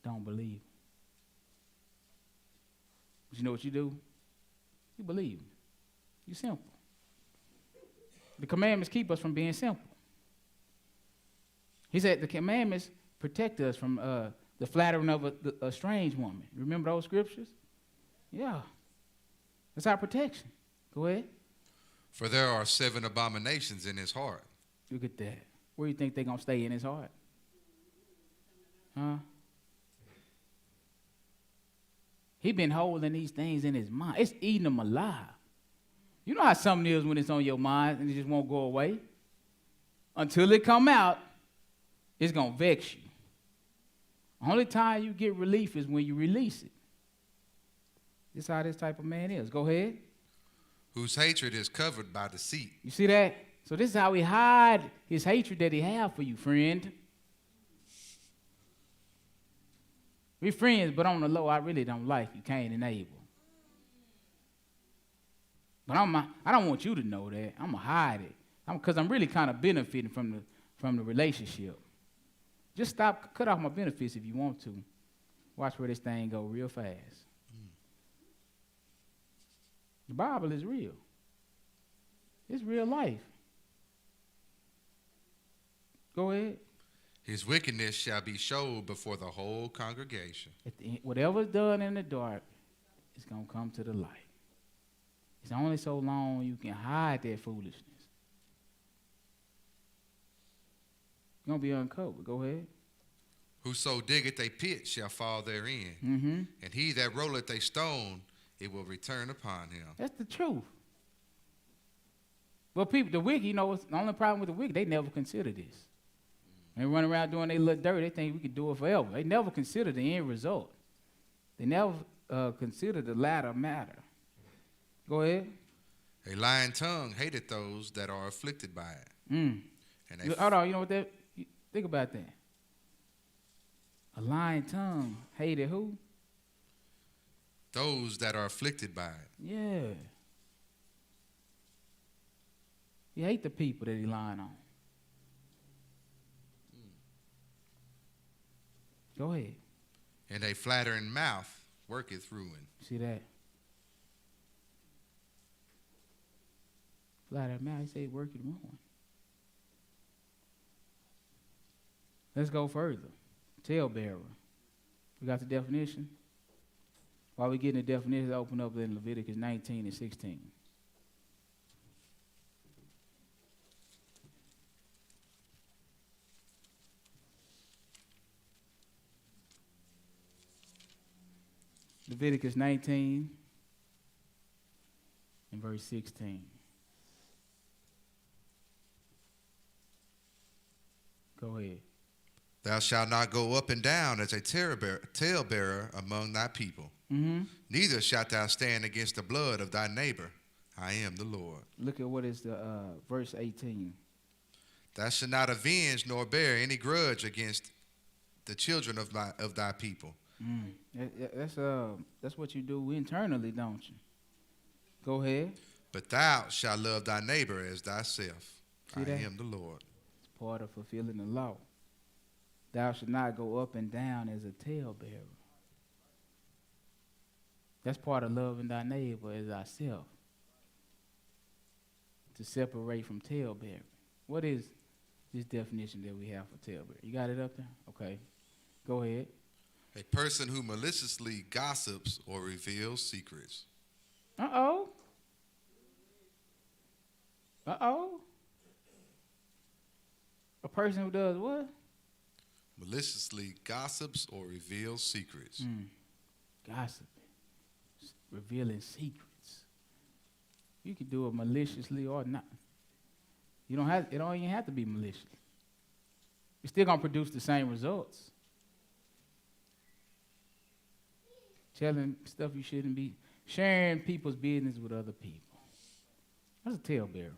don't believe. But you know what you do? You believe. You simple. The commandments keep us from being simple. He said the commandments protect us from the flattering of a strange woman. Remember those scriptures? Yeah. That's our protection. Go ahead. For there are 7 abominations in his heart. Look at that. Where do you think they're going to stay in his heart? Huh? He been holding these things in his mind. It's eating him alive. You know how something is when it's on your mind and it just won't go away? Until it come out, it's going to vex you. Only time you get relief is when you release it. This is how this type of man is. Go ahead. Whose hatred is covered by deceit. You see that? So this is how he hide his hatred that he have for you, friend. We friends, but on the low, I really don't like you, Cain and Abel. But I don't want you to know that. I'm going to hide it. Because I'm really kind of benefiting from the relationship. Just cut off my benefits if you want to. Watch where this thing go real fast. The Bible is real. It's real life. Go ahead. His wickedness shall be showed before the whole congregation. Whatever's done in the dark is going to come to the light. It's only so long you can hide that foolishness. It's going to be uncovered. Go ahead. Whoso diggeth a pit shall fall therein, Mm-hmm. and he that rolleth a stone, it will return upon him. That's the truth. But people, the wicked, what's the only problem with the wicked? They never consider this. They run around doing their little dirt. They think we could do it forever. They never consider the end result. They never consider the latter matter. Go ahead. A lying tongue hateth those that are afflicted by it. Mm. And Hold on, you know what that? Think about that. A lying tongue hated who? those that are afflicted by it. Yeah. He hate the people that he lying on. Go ahead. And a flattering mouth worketh ruin. See that? Flattering mouth, he said worketh ruin. Let's go further. Talebearer. We got the definition? While we getting the definition, open up in Leviticus 19 and 16. Leviticus 19 and verse 16. Go ahead. Thou shalt not go up and down as a talebearer among thy people. Mm-hmm. Neither shalt thou stand against the blood of thy neighbor. I am the Lord. Look at what is the verse 18. Thou shalt not avenge nor bear any grudge against the children of thy people. That's what you do internally, don't you? Go ahead. But thou shalt love thy neighbor as thyself. See I that? am the Lord. It's part of fulfilling the law. Thou shalt not go up and down as a talebearer. That's part of loving thy neighbor as thyself. To separate from talebearer. What is this definition that we have for talebearer? You got it up there? Okay. Go ahead. A person who maliciously gossips or reveals secrets. Uh-oh. Uh-oh. A person who does what? Maliciously gossips or reveals secrets. Gossiping. Revealing secrets. You can do it maliciously or not. It don't even have to be malicious. You're still gonna produce the same results. Telling stuff you shouldn't be. Sharing people's business with other people. That's a talebearer.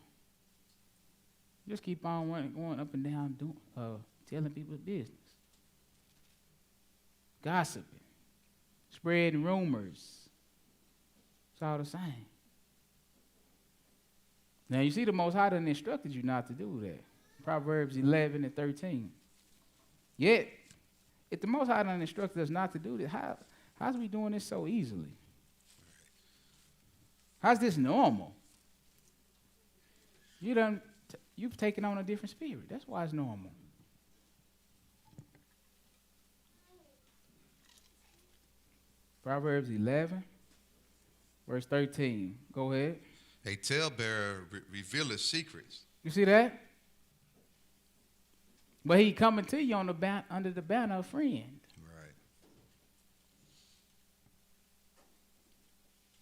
Just keep on going up and down telling people's business. Gossiping. Spreading rumors. It's all the same. Now you see the Most High done instructed you not to do that. Proverbs 11 and 13. Yet, if the Most High done instructed us not to do this, how's we doing this so easily? How's this normal? You've taken on a different spirit. That's why it's normal. Proverbs 11, verse 13. Go ahead. A talebearer revealeth secrets. You see that? But he coming to you under the banner of friend. Right.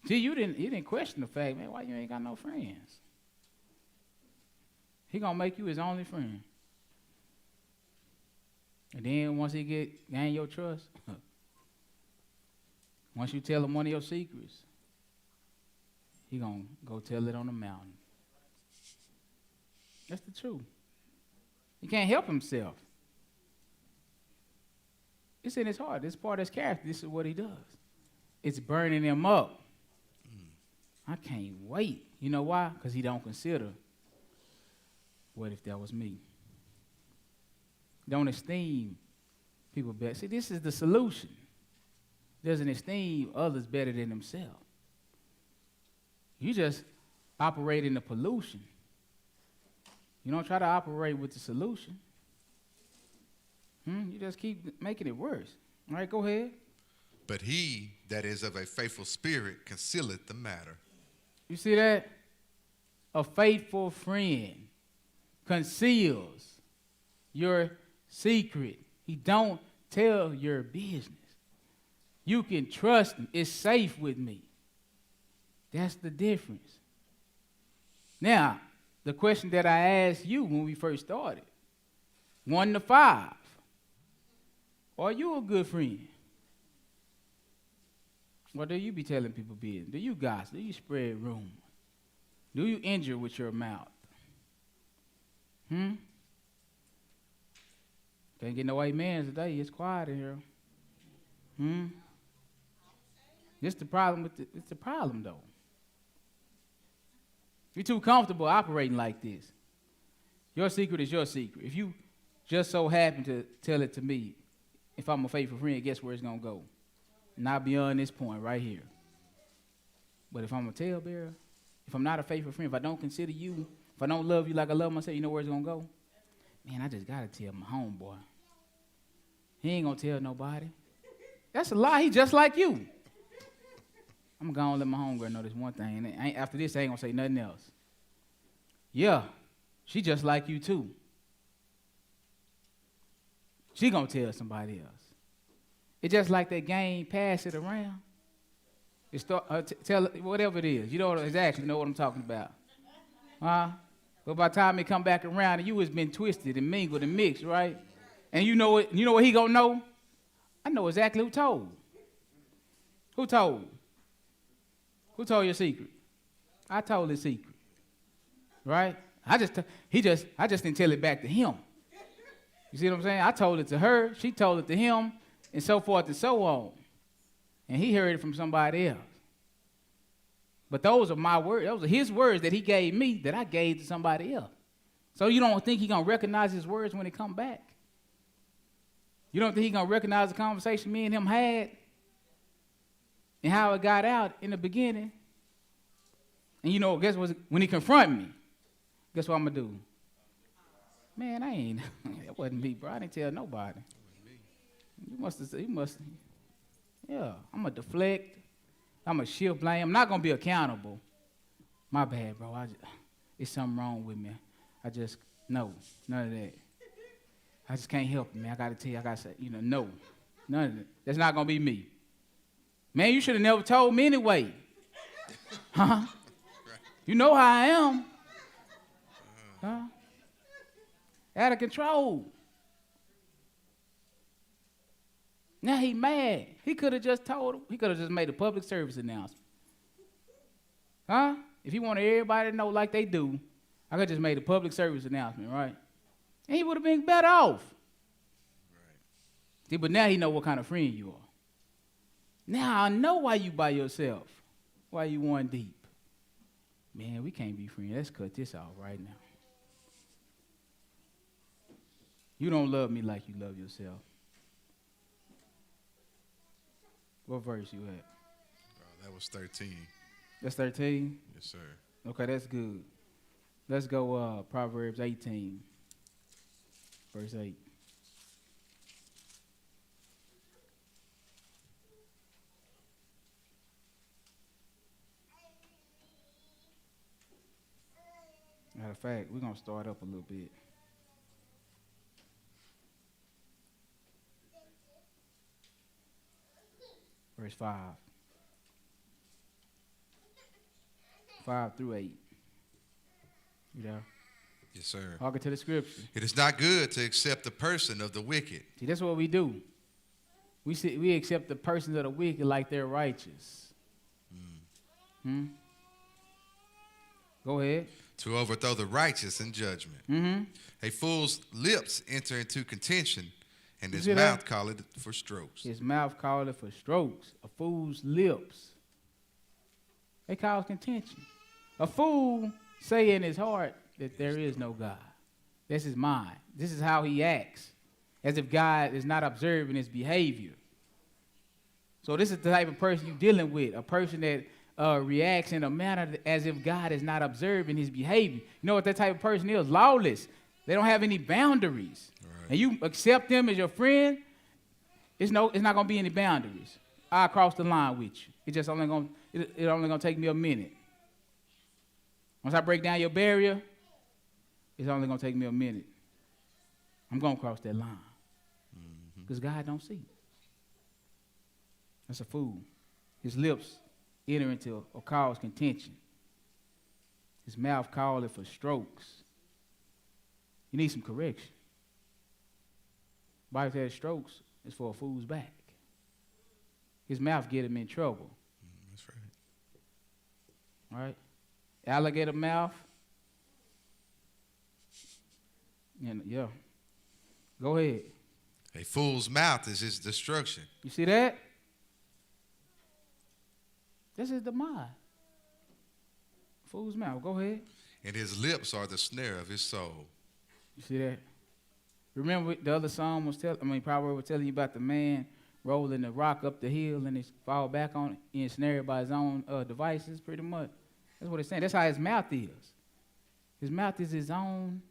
See, you didn't question the fact, man, why you ain't got no friends? He gonna make you his only friend. And then once he gain your trust, once you tell him one of your secrets, he gonna go tell it on the mountain. That's the truth. He can't help himself. It's in his heart. This part of his character. This is what he does. It's burning him up. I can't wait. You know why? Because he don't consider, what if that was me? Don't esteem people better. See, this is the solution. Doesn't esteem others better than himself. You just operate in the pollution. You don't try to operate with the solution. You just keep making it worse. All right, go ahead. But he that is of a faithful spirit concealeth the matter. You see that? A faithful friend conceals your secret. He don't tell your business. You can trust him. It's safe with me. That's the difference. Now, the question that I asked you when we first started, 1 to 5, are you a good friend? Or do you be telling people business? Do you gossip? Do you spread rumors? Do you injure with your mouth? Can't get no amens today. It's quiet in here. This the problem with it's the problem though. You're too comfortable operating like this. Your secret is your secret. If you just so happen to tell it to me, if I'm a faithful friend, guess where it's gonna go? Not beyond this point right here. But if I'm a talebearer, if I'm not a faithful friend, if I don't consider you, if I don't love you like I love myself, you know where it's gonna go? Man, I just gotta tell my homeboy. He ain't gonna tell nobody. That's a lie. He just like you. I'm gonna let my homegirl know this one thing. And after this, I ain't gonna say nothing else. Yeah, she just like you too. She gonna tell somebody else. It's just like that game, pass it around. Tell whatever it is. You know exactly know what I'm talking about. But by the time it come back around, and you has been twisted and mingled and mixed, right? And you know what he gonna know? I know exactly who told. Who told? Who told your secret? I told his secret. Right? I just didn't tell it back to him. You see what I'm saying? I told it to her, she told it to him, and so forth and so on. And he heard it from somebody else. But those are my words. Those are his words that he gave me that I gave to somebody else. So you don't think he's going to recognize his words when they come back? You don't think he's going to recognize the conversation me and him had and how it got out in the beginning? And you know, guess what? When he confront me, guess what I'm going to do? Man, that wasn't me, bro. I didn't tell nobody. You must, yeah, I'm going to deflect. I'm going to shift blame. I'm not going to be accountable. My bad, bro. It's something wrong with me. No, none of that. I just can't help it, man. I got to tell you, I got to say, no. None of that. That's not going to be me. Man, you should have never told me anyway. Huh? You know how I am. Huh? Out of control. Now he mad. He could have just told him. He could have just made a public service announcement. Huh? If he wanted everybody to know like they do, I could have just made a public service announcement, right? And he would have been better off. Right. See, but now he know what kind of friend you are. Now I know why you by yourself. Why you one deep. Man, we can't be friends. Let's cut this off right now. You don't love me like you love yourself. What verse you at? That was 13. That's 13? Yes, sir. Okay, that's good. Let's go Proverbs 18, verse 8. Matter of fact, we're going to start up a little bit. Verse 5. 5 through 8. You know? Yes, sir. Hearken to the scripture. It is not good to accept the person of the wicked. See, that's what we do. We accept the persons of the wicked like they're righteous. Go ahead. To overthrow the righteous in judgment. A fool's lips enter into contention, and his mouth calleth for strokes. His mouth calleth for strokes. A fool's lips, they cause contention. A fool say in his heart that there is no God. That's his mind. This is how he acts, as if God is not observing his behavior. So this is the type of person you're dealing with, a person that reacts in a manner as if God is not observing his behavior. You know what that type of person is? Lawless. They don't have any boundaries. Right. And you accept them as your friend, it's not going to be any boundaries. I'll cross the line with you. It's only going to take me a minute. Once I break down your barrier, it's only going to take me a minute. I'm going to cross that line. Because God don't see. That's a fool. His lips enter into or cause contention. His mouth calleth for strokes. You need some correction. Bible says strokes is for a fool's back. His mouth get him in trouble. That's right. All right? Alligator mouth. And yeah. Go ahead. A fool's mouth is his destruction. You see that? This is the mind. Fool's mouth. Go ahead. And his lips are the snare of his soul. You see that? Remember the other psalm was Proverbs was telling you about the man rolling the rock up the hill and he fall back on it, ensnared by his own devices, pretty much. That's what it's saying. That's how his mouth is. His mouth is his own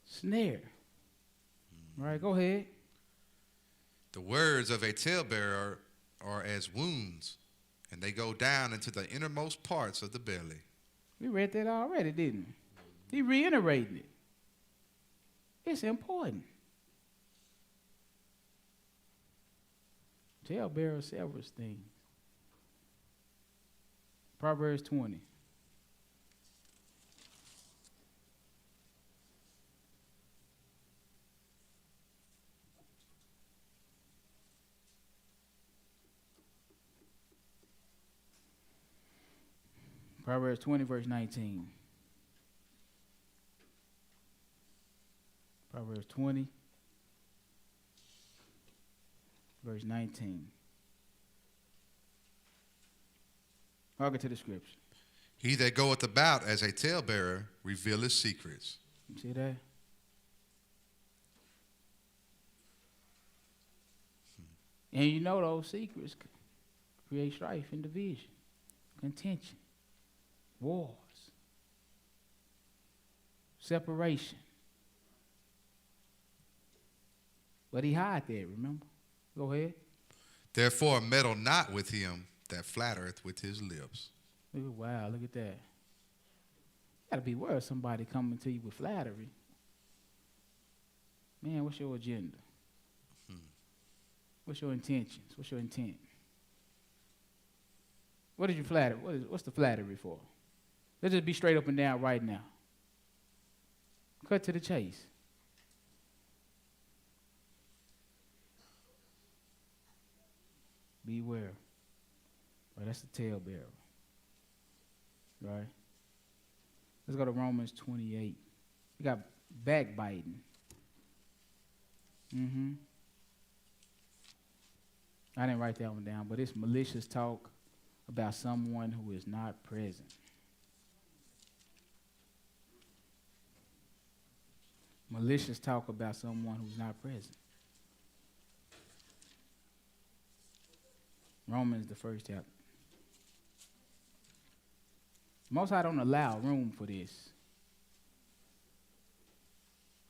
snare. All right, go ahead. The words of a talebearer are as wounds, and they go down into the innermost parts of the belly. We read that already, didn't we? He reiterated it. It's important. Talebearer several things. Proverbs 20. Proverbs 20, verse 19. Proverbs 20, verse 19. Hearken to the scripture. He that goeth about as a talebearer revealeth secrets. You see that? And you know those secrets create strife and division, contention, wars, separation. But he hide that, remember? Go ahead. Therefore meddle not with him that flattereth with his lips. Wow, look at that. You got to beware of somebody coming to you with flattery. Man, what's your agenda? What's your intentions? What's your intent? What did you flatter? What's the flattery for? Let's just be straight up and down right now. Cut to the chase. Beware. Right, that's the talebearer. Right? Let's go to Romans 28. We got backbiting. I didn't write that one down, but it's malicious talk about someone who is not present. Malicious talk about someone who's not present. Romans, the first chapter. Most High don't allow room for this.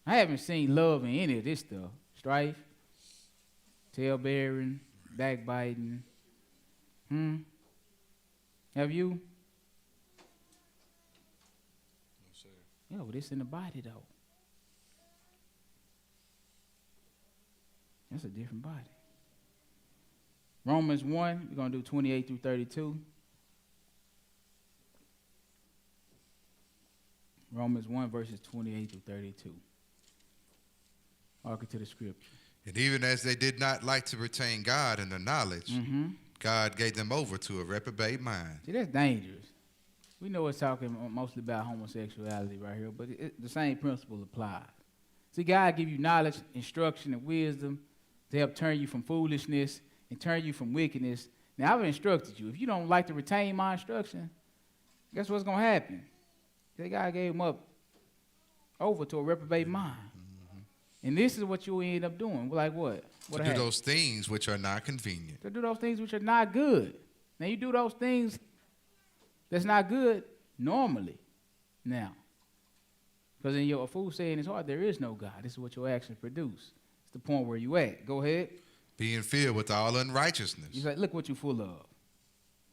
I haven't seen love in any of this stuff. Strife, talebearing, backbiting. Have you? No, sir. Yeah, but it's in the body, though. That's a different body. Romans 1, we're going to do 28 through 32. Romans 1, verses 28 through 32. Hearken to the scripture. And even as they did not like to retain God in their knowledge, God gave them over to a reprobate mind. See, that's dangerous. We know it's talking mostly about homosexuality right here, but the same principle applies. See, God give you knowledge, instruction, and wisdom to help turn you from foolishness and turn you from wickedness. Now, I've instructed you. If you don't like to retain my instruction, guess what's going to happen? God gave him up over to a reprobate mind. And this is what you'll end up doing. Like what? To do those things which are not convenient. To do those things which are not good. Now, you do those things that's not good normally now. Because in your fool saying in his heart, there is no God. This is what your actions produce. It's the point where you at. Go ahead. Being filled with all unrighteousness. He's like, look what you're full of.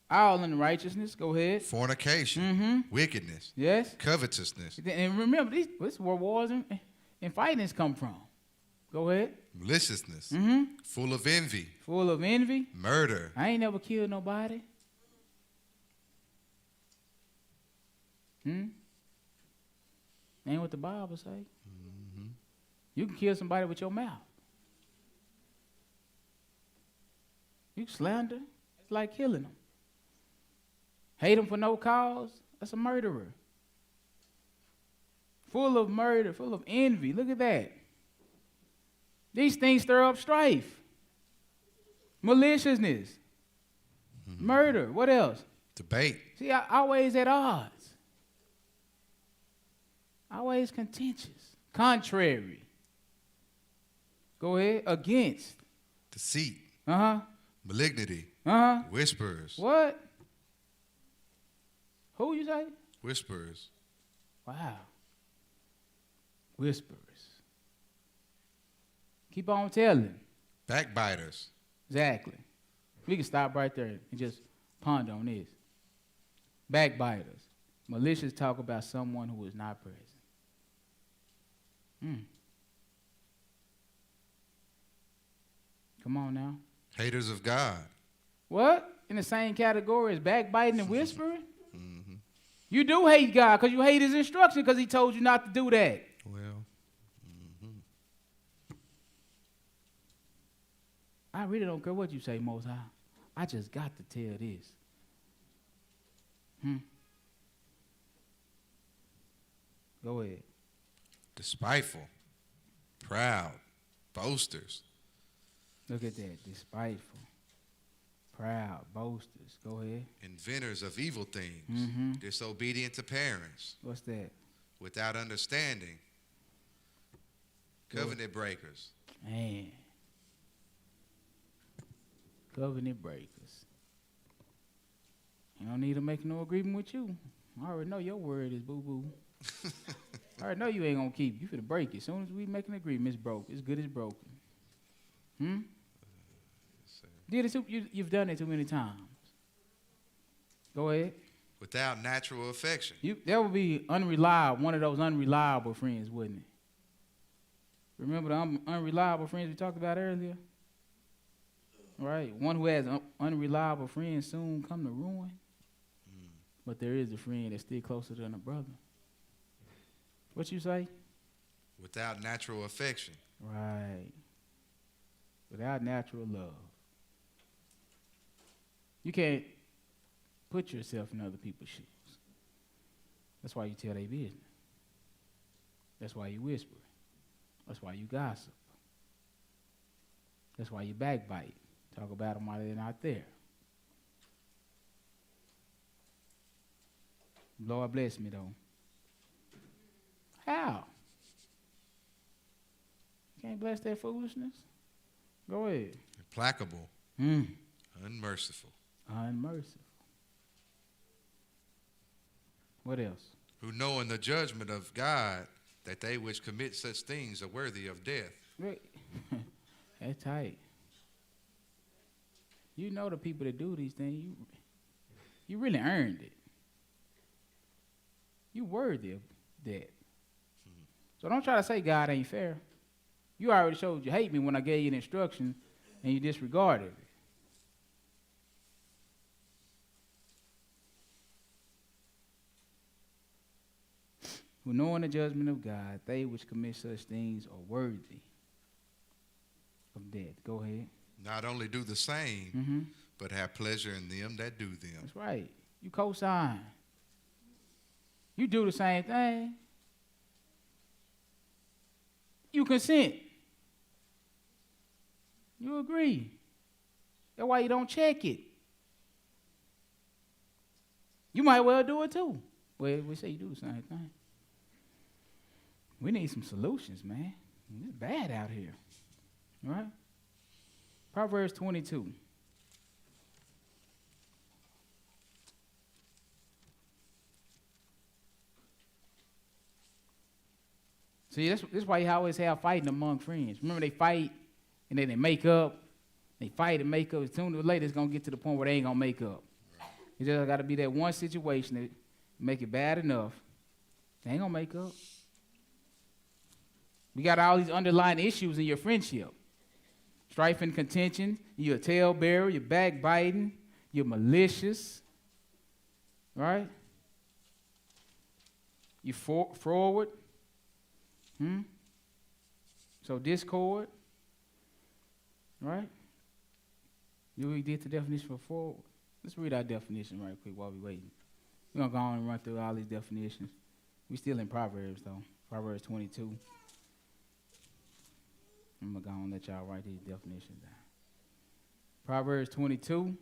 All unrighteousness. Go ahead. Fornication. Wickedness. Yes. Covetousness. And remember, this is where wars and fightings come from. Go ahead. Maliciousness. Mm-hmm. Full of envy. Full of envy. Murder. I ain't never killed nobody. Ain't what the Bible say. Mm-hmm. You can kill somebody with your mouth. You slander. It's like killing them. Hate them for no cause. That's a murderer. Full of murder, full of envy. Look at that. These things stir up strife. Maliciousness. Mm-hmm. Murder. What else? Debate. See, always at odds. Always contentious. Contrary. Go ahead. Against. Deceit. Uh-huh. Malignity. Uh-huh. Whisperers. What? Who you say? Whisperers. Wow. Whisperers. Keep on telling. Backbiters. Exactly. We can stop right there and just ponder on this. Backbiters. Malicious talk about someone who is not present. Come on now. Haters of God. What? In the same category as backbiting and whispering? Mm-hmm. You do hate God because you hate his instruction because he told you not to do that. Well. I really don't care what you say, Most High. I just got to tell this. Go ahead. Despiteful. Proud. Boasters. Look at that. Despiteful. Proud. Boasters. Go ahead. Inventors of evil things. Mm-hmm. Disobedient to parents. What's that? Without understanding. Covenant breakers. Man. Covenant breakers. You don't need to make no agreement with you. I already know your word is boo-boo. I already know you ain't going to keep. You finna break it. As soon as we make an agreement, it's broke. It's good as broken. You've done it too many times. Go ahead. Without natural affection. That would be unreliable, one of those unreliable friends, wouldn't it? Remember the unreliable friends we talked about earlier? Right? One who has unreliable friends soon come to ruin. But there is a friend that's still closer than a brother. What you say? Without natural affection. Right. Without natural love. You can't put yourself in other people's shoes. That's why you tell their business. That's why you whisper. That's why you gossip. That's why you backbite. Talk about them while they're not there. Lord bless me, though. How? You can't bless that foolishness? Go ahead. Implacable. Unmerciful. Unmerciful. What else? Who know in the judgment of God that they which commit such things are worthy of death. Wait. That's tight. You know the people that do these things, you really earned it. You worthy of that. So don't try to say God ain't fair. You already showed you hate me when I gave you the instruction and you disregarded it. Who knowing the judgment of God, they which commit such things are worthy of death. Go ahead. Not only do the same, but have pleasure in them that do them. That's right. You co-sign. You do the same thing. You consent. You agree. That's why you don't check it. You might well do it too. Well, we say you do the same thing. We need some solutions, man. It's bad out here. All right? Proverbs 22. See, this is why you always have fighting among friends. Remember, they fight, and then they make up. They fight and make up. Sooner or later, it's going to get to the point where they ain't going to make up. It just got to be that one situation that make it bad enough. They ain't going to make up. We got all these underlying issues in your friendship. Strife and contention, you're a talebearer, you're backbiting, you're malicious, right? You forward. So discord, right? We did the definition for forward. Let's read our definition right quick while we're waiting. We're going to go on and run through all these definitions. We're still in Proverbs, though. Proverbs 22. I'm going to go on and let y'all write these definitions down. Proverbs 22.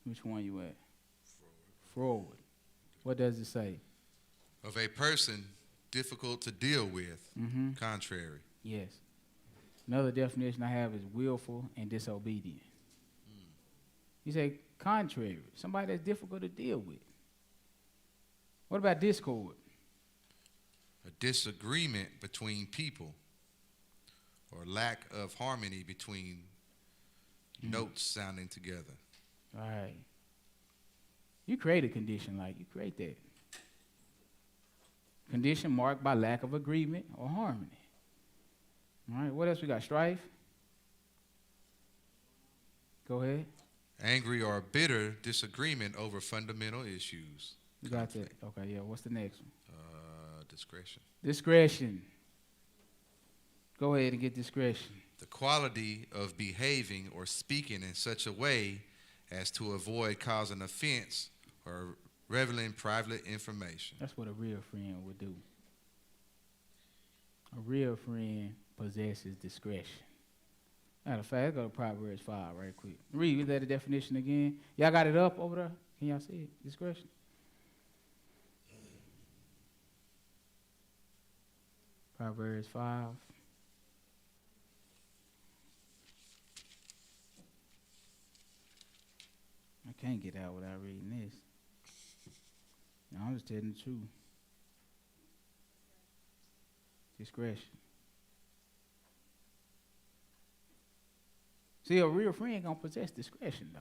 Which one you at? Forward. What does it say? Of a person difficult to deal with, contrary. Yes. Another definition I have is willful and disobedient. You say contrary, somebody that's difficult to deal with. What about discord? A disagreement between people or lack of harmony between notes sounding together. Right. You create a condition like you create that. Condition marked by lack of agreement or harmony. All right, what else we got? Strife? Go ahead. Angry or bitter disagreement over fundamental issues. You got that. Okay, yeah. What's the next one? Discretion. Discretion. Go ahead and get discretion. The quality of behaving or speaking in such a way as to avoid causing offense or revealing private information. That's what a real friend would do. A real friend possesses discretion. Matter of fact, let's go to Proverbs 5 right quick. Read that definition again. Y'all got it up over there? Can y'all see it? Discretion. Proverbs 5. I can't get out without reading this. No, I'm just telling the truth. Discretion. See, a real friend gonna possess discretion though,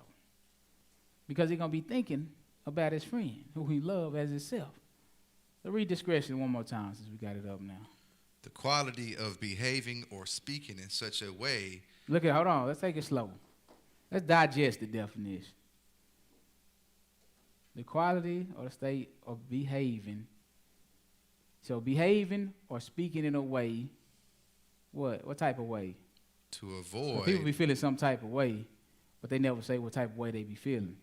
because he gonna be thinking about his friend, who he love as himself. So read discretion one more time since we got it up now. The quality of behaving or speaking in such a way. Hold on, let's take it slow. Let's digest the definition. The quality or the state of behaving. So behaving or speaking in a way, what type of way? To avoid. People be feeling some type of way, but they never say what type of way they be feeling.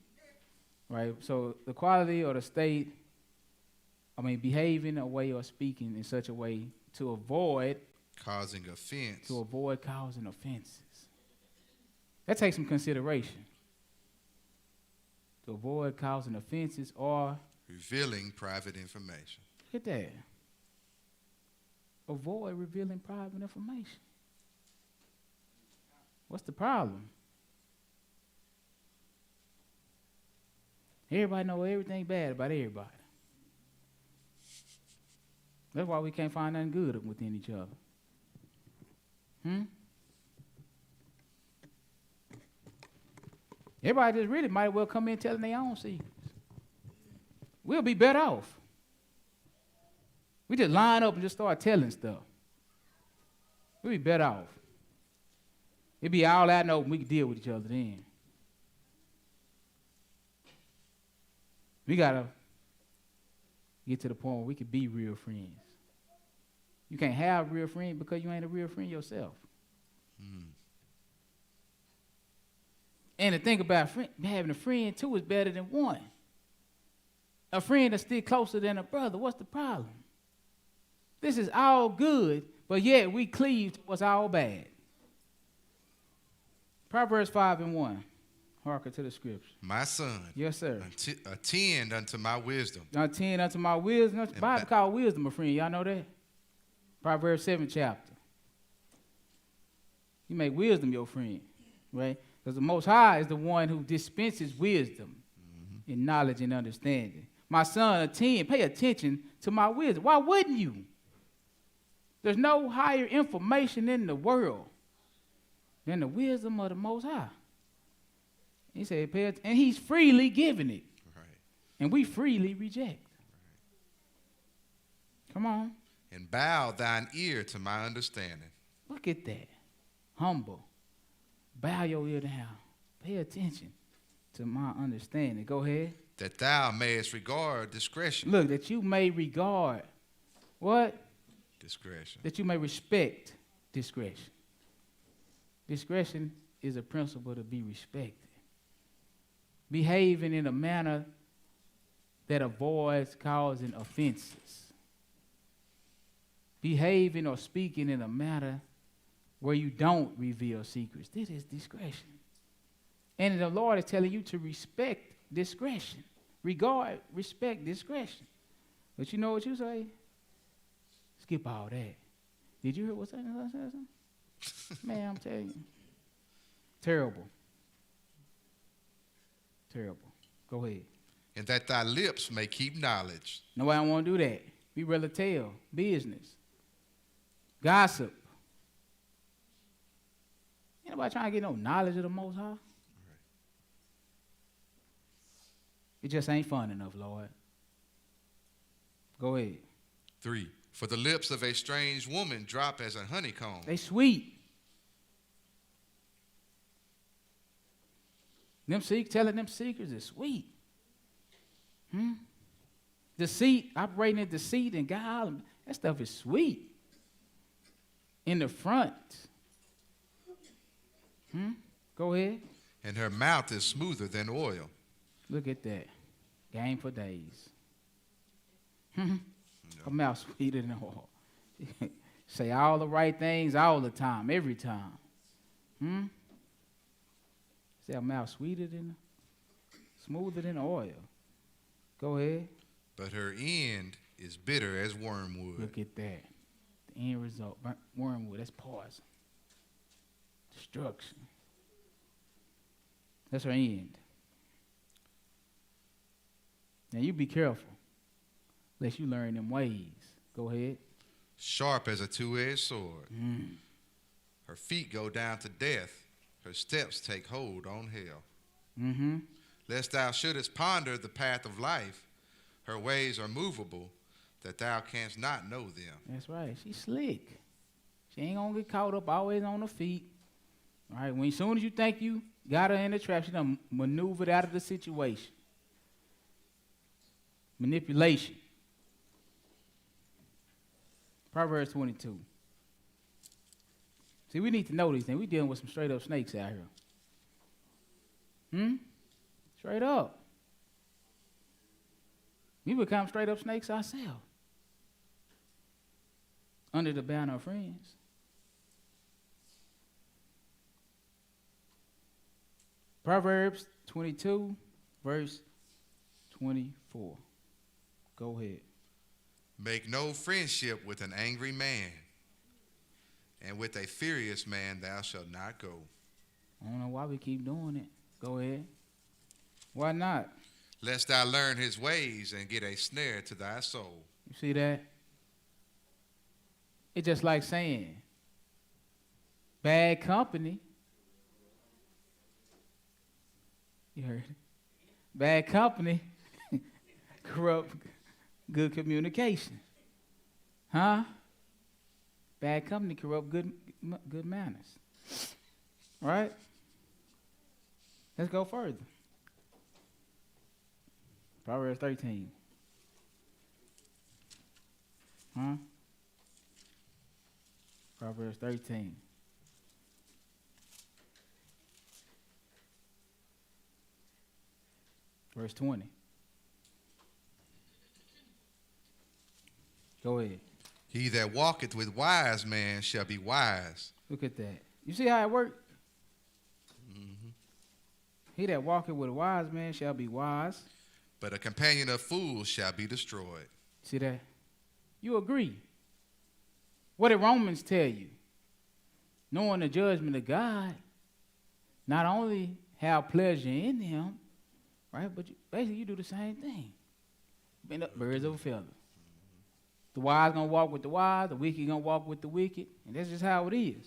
Right? So the quality or the state, behaving a way or speaking in such a way to avoid causing offense. To avoid causing offenses. That takes some consideration. To avoid causing offenses or revealing private information. Look at that. Avoid revealing private information. What's the problem? Everybody know everything bad about everybody. That's why we can't find nothing good within each other. Everybody just really might well come in telling their own secrets. We'll be better off. We just line up and just start telling stuff. We'll be better off. It'd be all out and open. We can deal with each other then. We got to get to the point where we can be real friends. You can't have a real friend because you ain't a real friend yourself. And to think about having a friend, too, is better than one. A friend that's still closer than a brother. What's the problem? This is all good, but yet we cleave to what's all bad. Proverbs 5:1. Hearken to the scripture. My son. Yes, sir. Attend unto my wisdom. Attend unto my wisdom. The Bible called wisdom a friend. Y'all know that? Proverbs 7 chapter. You make wisdom your friend, right? Because the Most High is the one who dispenses wisdom and knowledge and understanding. My son, pay attention to my wisdom. Why wouldn't you? There's no higher information in the world than the wisdom of the Most High. He said, and he's freely giving it. Right. And we freely reject. Right. Come on. and bow thine ear to my understanding. Look at that. Humble. Bow your ear down. Pay attention to my understanding. Go ahead. That thou mayest regard discretion. Look, that you may regard what? Discretion. That you may respect discretion. Discretion is a principle to be respected. Behaving in a manner that avoids causing offenses. Behaving or speaking in a manner where you don't reveal secrets. This is discretion. And the Lord is telling you to respect discretion. Regard, respect discretion. But you know what you say? Skip all that. Did you hear what I said? Man, I'm telling you. Terrible. Terrible. Go ahead. And that thy lips may keep knowledge. Nobody want to do that. Be ready to tell. Business. Gossip. Ain't nobody trying to get no knowledge of the Most High. It just ain't fun enough, Lord. Go ahead. 3. For the lips of a strange woman drop as a honeycomb. They sweet. Telling them secrets is sweet. Deceit, operating in deceit and guile, that stuff is sweet. In the front. Go ahead. And her mouth is smoother than oil. Look at that. Game for days. Her mouth sweeter than oil. Say all the right things all the time, every time. Say her mouth smoother than oil. Go ahead. But her end is bitter as wormwood. Look at that. The end result, wormwood, that's poison. Destruction. That's her end. Now you be careful, lest you learn them ways. Go ahead. Sharp as a two-edged sword. Her feet go down to death. Her steps take hold on hell. Lest thou shouldest ponder the path of life, her ways are movable, that thou canst not know them. That's right. She's slick. She ain't gonna get caught up always on her feet. All right. As soon as you think you got her in the trap, she done maneuvered out of the situation. Manipulation. Proverbs 22. See, we need to know these things. We dealing with some straight up snakes out here. Straight up. We become straight up snakes ourselves. Under the banner of friends. Proverbs 22, verse 24. Go ahead. Make no friendship with an angry man, and with a furious man thou shalt not go. I don't know why we keep doing it. Go ahead. Why not? Lest thou learn his ways and get a snare to thy soul. You see that? It's just like saying, bad company. You heard it? Bad company corrupt good communication. Huh? Bad company corrupt good manners. Right? Let's go further. Proverbs 13. Huh? Proverbs 13. Verse 20. Go ahead. He that walketh with wise men shall be wise. Look at that. You see how it works? He that walketh with a wise man shall be wise. But a companion of fools shall be destroyed. See that? You agree. What did Romans tell you? Knowing the judgment of God, not only have pleasure in him, right, but basically you do the same thing. Bend up birds of a feather. The wise gonna walk with the wise, the wicked gonna walk with the wicked, and that's just how it is.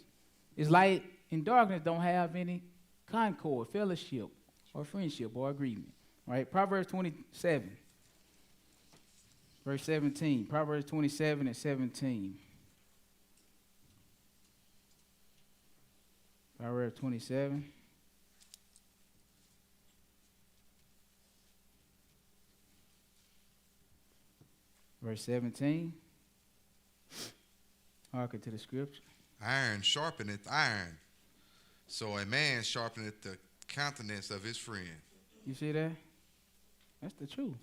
It's light and darkness don't have any concord, fellowship, or friendship, or agreement. Right? Proverbs 27. Verse 17, Proverbs 27 and 17. Proverbs 27. Verse 17. Hearken to the scripture. Iron sharpeneth iron, so a man sharpeneth the countenance of his friend. You see that? That's the truth.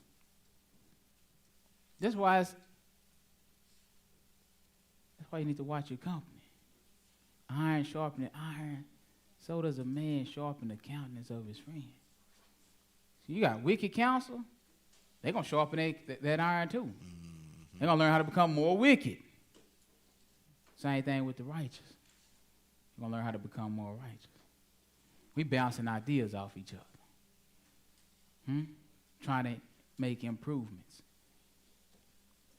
That's why you need to watch your company. Iron sharpeneth iron, so does a man sharpen the countenance of his friend. So you got wicked counsel, they're going to sharpen that iron too. Mm-hmm. They're going to learn how to become more wicked. Same thing with the righteous. You're going to learn how to become more righteous. We bouncing ideas off each other. Trying to make improvements.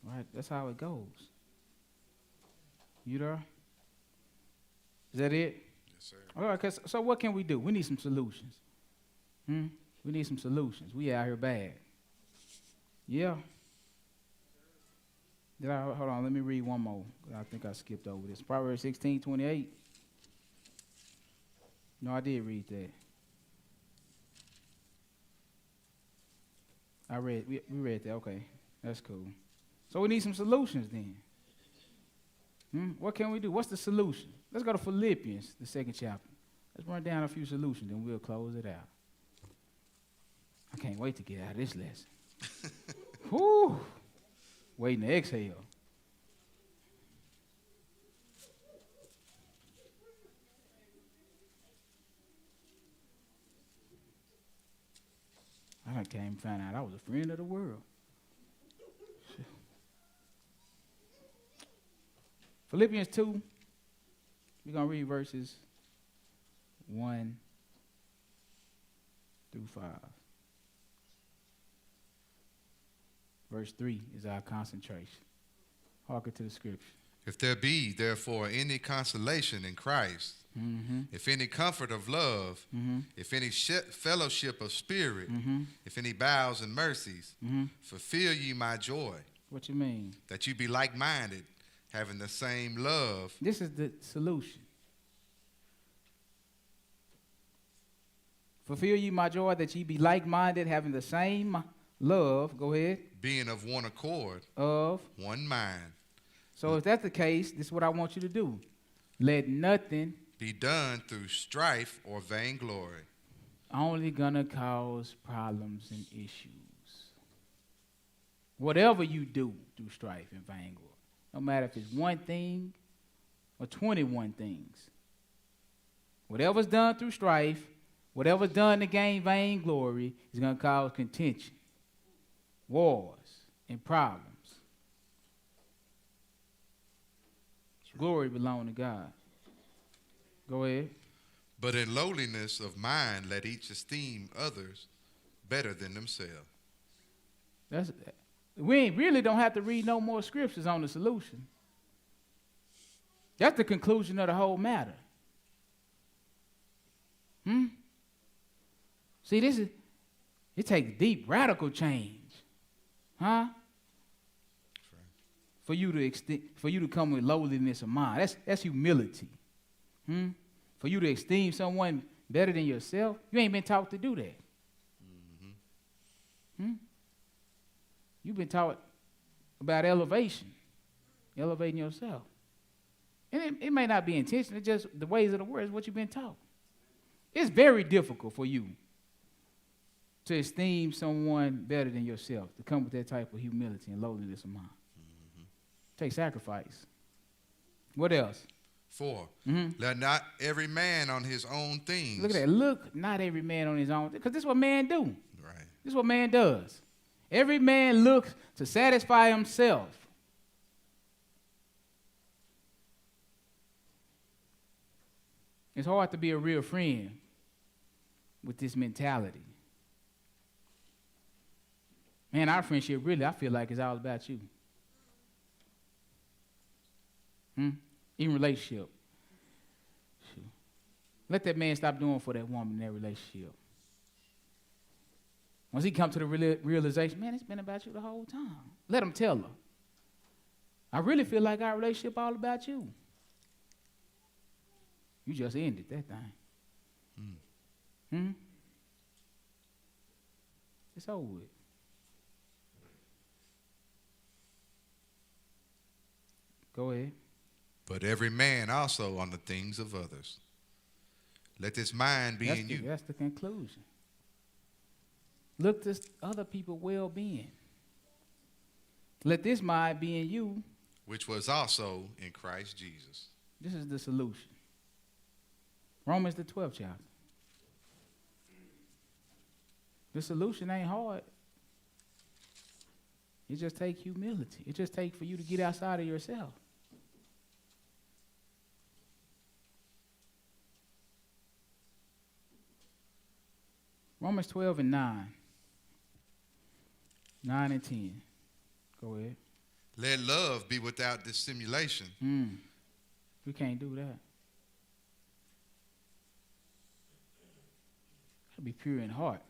Right? That's how it goes. You there? Is that it? Yes, sir. All right, so what can we do? We need some solutions. We need some solutions. We out here bad. Yeah. Hold on, let me read one more. I think I skipped over this. Proverbs 16:28. No, I did read that. We read that. Okay, that's cool. So we need some solutions then. What can we do? What's the solution? Let's go to Philippians, the 2nd chapter. Let's run down a few solutions, and we'll close it out. I can't wait to get out of this lesson. Whew. Waiting to exhale. I came and found out I was a friend of the world. Philippians 2, we're going to read verses 1 through 5. Verse 3 is our concentration. Hearken to the scripture. If there be, therefore, any consolation in Christ, if any comfort of love, if any fellowship of spirit, if any bowels and mercies, fulfill ye my joy. What you mean? That you be like-minded, having the same love. This is the solution. Fulfill ye my joy, that ye be like-minded, having the same love. Go ahead. Being of one accord. Of one mind. So if that's the case, this is what I want you to do. Let nothing be done through strife or vainglory. Only gonna cause problems and issues. Whatever you do through strife and vainglory, no matter if it's one thing or 21 things. Whatever's done through strife, whatever's done to gain vainglory is gonna cause contention, wars, and problems. Glory belongs to God. Go ahead. But in lowliness of mind, let each esteem others better than themselves. We really don't have to read no more scriptures on the solution. That's the conclusion of the whole matter. See, it takes deep, radical change. For you to come with lowliness of mind. That's humility. For you to esteem someone better than yourself, you ain't been taught to do that. You've been taught about elevation, elevating yourself. And it may not be intentional, it's just the ways of the world is what you've been taught. It's very difficult for you to esteem someone better than yourself, to come with that type of humility and lowliness of mind. Take sacrifice. What else? 4. Let not every man on his own things. Look at that. Look, not every man on his own. Because this is what man do. Right. This is what man does. Every man looks to satisfy himself. It's hard to be a real friend with this mentality. Man, our friendship really, I feel like it's all about you. Even relationship. Shoot. Let that man stop doing for that woman in that relationship. Once he come to the realization, man, it's been about you the whole time. Let him tell her. I really feel like our relationship all about you. You just ended that thing. It's over with. Go ahead. But every man also on the things of others. Let this mind be in you. That's the conclusion. Look to other people's well-being. Let this mind be in you. Which was also in Christ Jesus. This is the solution. Romans the 12th chapter. The solution ain't hard. It just takes humility. It just takes for you to get outside of yourself. Romans 12 and 9. 9 and 10. Go ahead. Let love be without dissimulation. We can't do that. Gotta be pure in heart.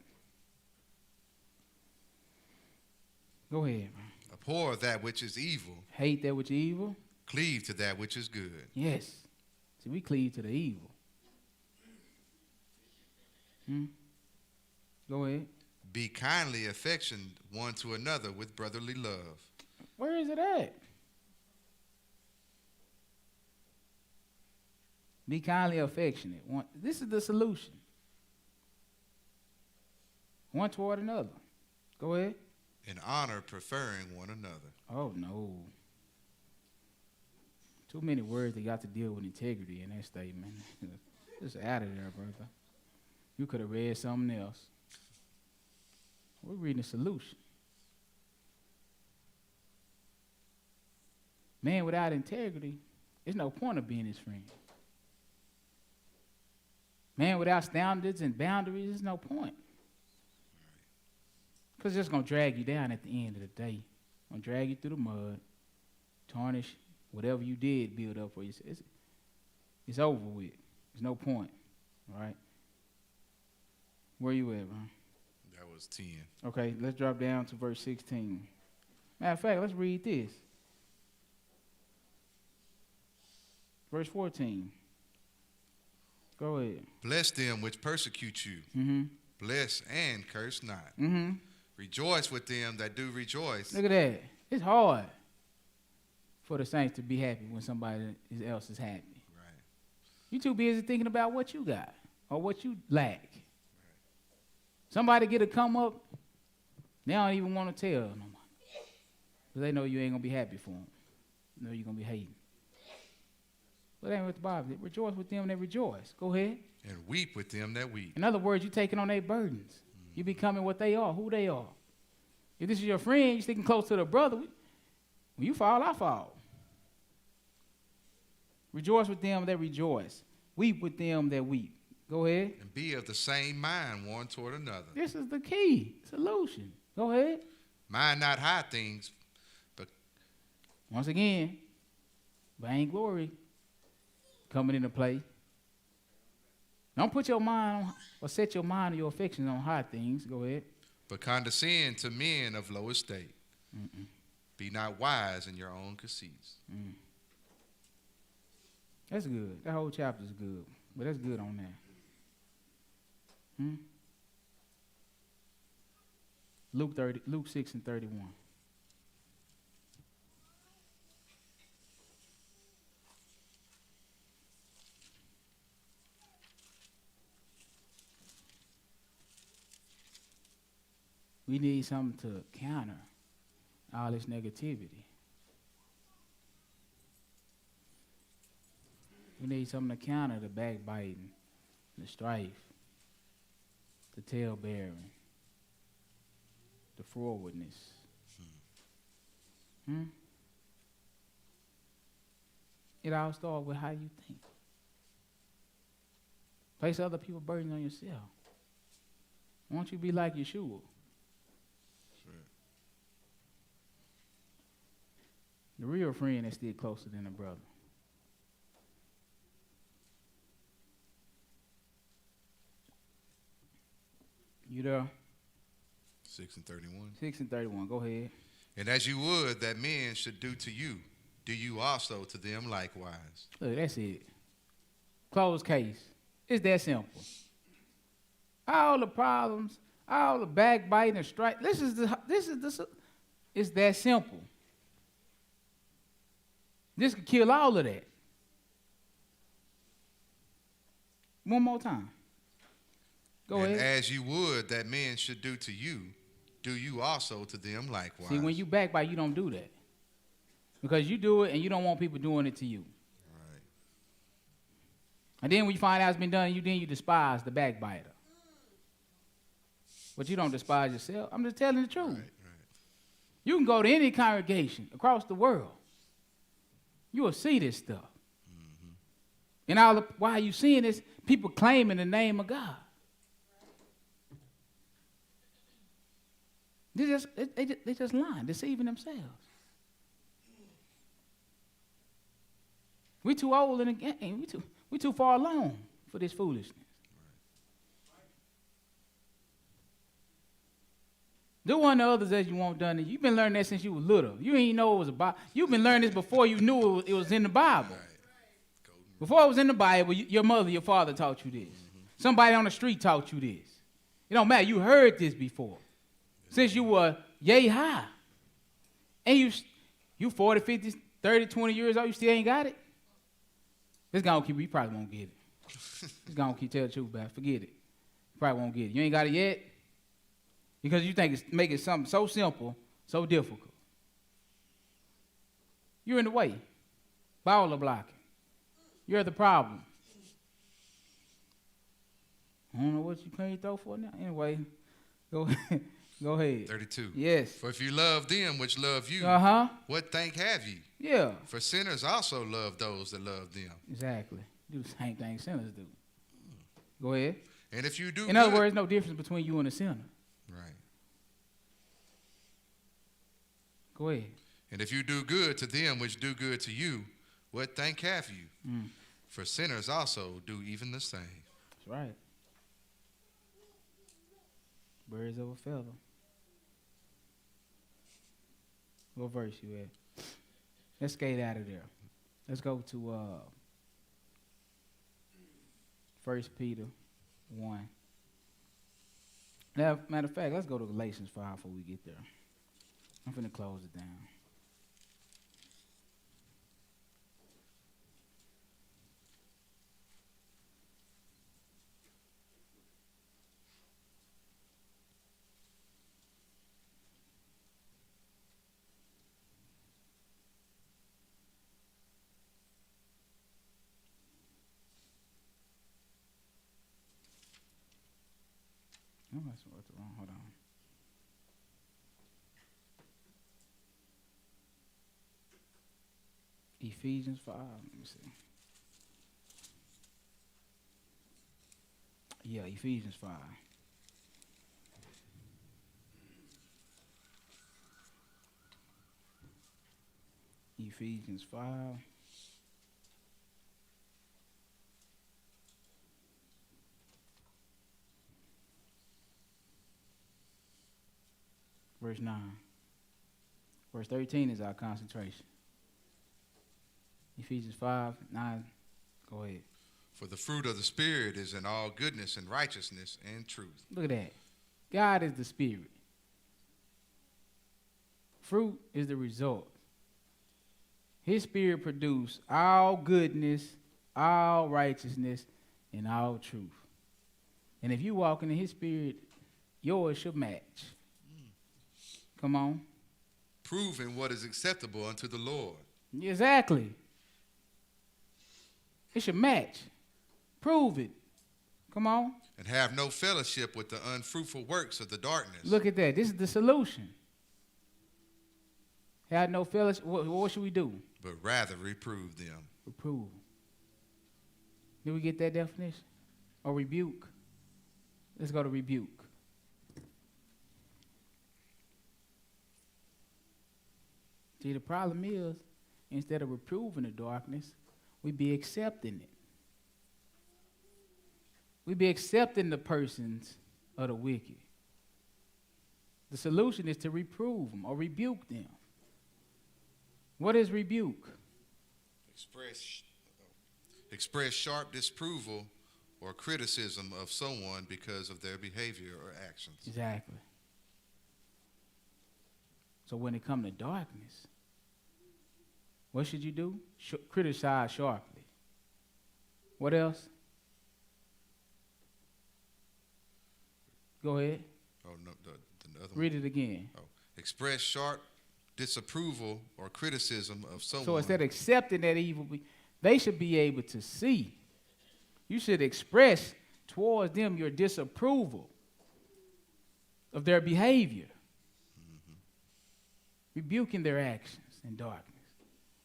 Go ahead, man. Abhor that which is evil. Hate that which is evil. Cleave to that which is good. Yes. See, we cleave to the evil. Go ahead. Be kindly affectioned one to another with brotherly love. Where is it at? Be kindly affectionate. This is the solution. One toward another. Go ahead. In honor, preferring one another. Oh, no. Too many words that got to deal with integrity in that statement. Just out of there, brother. You could have read something else. We're reading a solution. Man without integrity, there's no point of being his friend. Man without standards and boundaries, there's no point. Because it's just going to drag you down at the end of the day. Going to drag you through the mud, tarnish whatever you did build up for you. It's over with. There's no point. All right? Where you at, man? That was 10. Okay, let's drop down to verse 16. Matter of fact, let's read this. Verse 14. Go ahead. Bless them which persecute you. Bless and curse not. Rejoice with them that do rejoice. Look at that. It's hard for the saints to be happy when somebody else is happy. Right. You too busy thinking about what you got or what you lack. Right. Somebody get a come up, they don't even want to tell nobody. Because they know you ain't going to be happy for them. They know you're going to be hating. But that ain't what the Bible says. Rejoice with them that rejoice. Go ahead. And weep with them that weep. In other words, you're taking on their burdens. You're becoming what they are, who they are. If this is your friend, you're sticking close to the brother. When you fall, I fall. Rejoice with them that rejoice. Weep with them that weep. Go ahead. And be of the same mind one toward another. This is the key solution. Go ahead. Mind not high things, but once again, vainglory coming into play. Don't put your mind on, or set your mind or your affections on high things. Go ahead. But condescend to men of low estate. Be not wise in your own conceits. That's good. That whole chapter is good. But that's good on that. Luke 6 and 31. We need something to counter all this negativity. We need something to counter the backbiting, the strife, the tale-bearing, the forwardness. It all starts with how you think. Place other people's burdens on yourself. Why don't you be like Yeshua? The real friend is still closer than a brother. You there? 6:31. 6:31. Go ahead. And as you would that men should do to you, do you also to them likewise. Look, that's it. Closed case. It's that simple. All the problems, all the backbiting and strife. It's that simple. This could kill all of that. One more time. Go and ahead. as you would that men should do to you, do you also to them likewise. See, when you backbite, you don't do that. Because you do it and you don't want people doing it to you. Right. And then when you find out it's been done to you, then you despise the backbiter. But you don't despise yourself. I'm just telling the truth. Right, right. You can go to any congregation across the world. You will see this stuff. Mm-hmm. And while you seeing this, people claiming the name of God. They just lying, deceiving themselves. We too old in the game. We too far along for this foolishness. Do unto others as you want done to you. You've been learning that since you were little. You ain't know it was about. You've been learning this before you knew it was in the Bible. Right. Before it was in the Bible, your mother, your father taught you this. Mm-hmm. Somebody on the street taught you this. It don't matter. You heard this before. Since you were yay high. And you 40, 50, 30, 20 years old, you still ain't got it? It's going to keep, you probably won't get it. It's going to keep telling the truth, man. Forget it. You probably won't get it. You ain't got it yet? Because you think it's making something so simple, so difficult. You're in the way. Baller blocking. You're the problem. I don't know what you can't throw for now. Anyway, go ahead. 32. Yes. For if you love them which love you, what thank have ye? Yeah. For sinners also love those that love them. Exactly. Do the same thing sinners do. Go ahead. And if you do in other words, no difference between you and a sinner. Right. Go ahead. And if you do good to them which do good to you, what thank have you? Mm. For sinners also do even the same. That's right. Birds of a feather. What verse you at? Let's skate out of there. Let's go to 1 Peter 1. Now, matter of fact, let's go to Galatians 5 before we get there. I'm finna close it down. Oh, that's wrong. Hold on. Ephesians 5. Let me see. Yeah, Ephesians 5. Ephesians 5. Verse 9. Verse 13 is our concentration. Ephesians 5, 9. Go ahead. For the fruit of the Spirit is in all goodness and righteousness and truth. Look at that. God is the Spirit. Fruit is the result. His Spirit produces all goodness, all righteousness, and all truth. And if you walk in His Spirit, yours should match. Come on. Proving what is acceptable unto the Lord. Exactly. It should match. Prove it. Come on. And have no fellowship with the unfruitful works of the darkness. Look at that. This is the solution. Have no fellowship. What should we do? But rather reprove them. Reprove. Did we get that definition? Or rebuke? Let's go to rebuke. See, the problem is, instead of reproving the darkness, we be accepting it. We be accepting the persons of the wicked. The solution is to reprove them or rebuke them. What is rebuke? Express sharp disapproval or criticism of someone because of their behavior or actions. Exactly. So when it comes to darkness, what should you do? Criticize sharply. What else? Go ahead. Oh, no, the other Read one. it again. Oh, express sharp disapproval or criticism of someone. So instead of accepting that evil, they should be able to see. You should express towards them your disapproval of their behavior, rebuking their actions in darkness.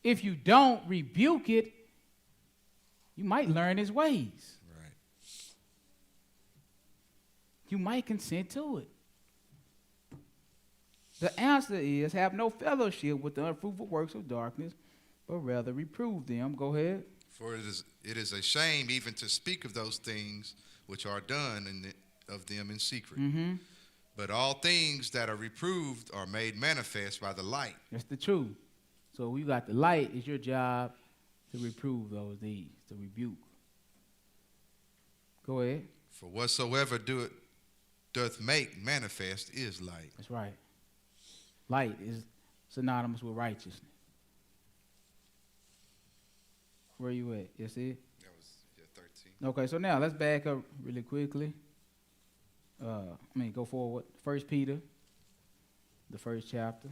If you don't rebuke it, you might learn his ways. Right. You might consent to it. The answer is have no fellowship with the unfruitful works of darkness, but rather reprove them. Go ahead. For it is a shame even to speak of those things which are done of them in secret. Mm-hmm. But all things that are reproved are made manifest by the light. That's the truth. So we got the light. It's your job to reprove those deeds, to rebuke. Go ahead. For whatsoever doth make manifest is light. That's right. Light is synonymous with righteousness. Where you at? You see it? That was 13. Okay, so now let's back up really quickly. Go forward. 1 Peter, the first chapter.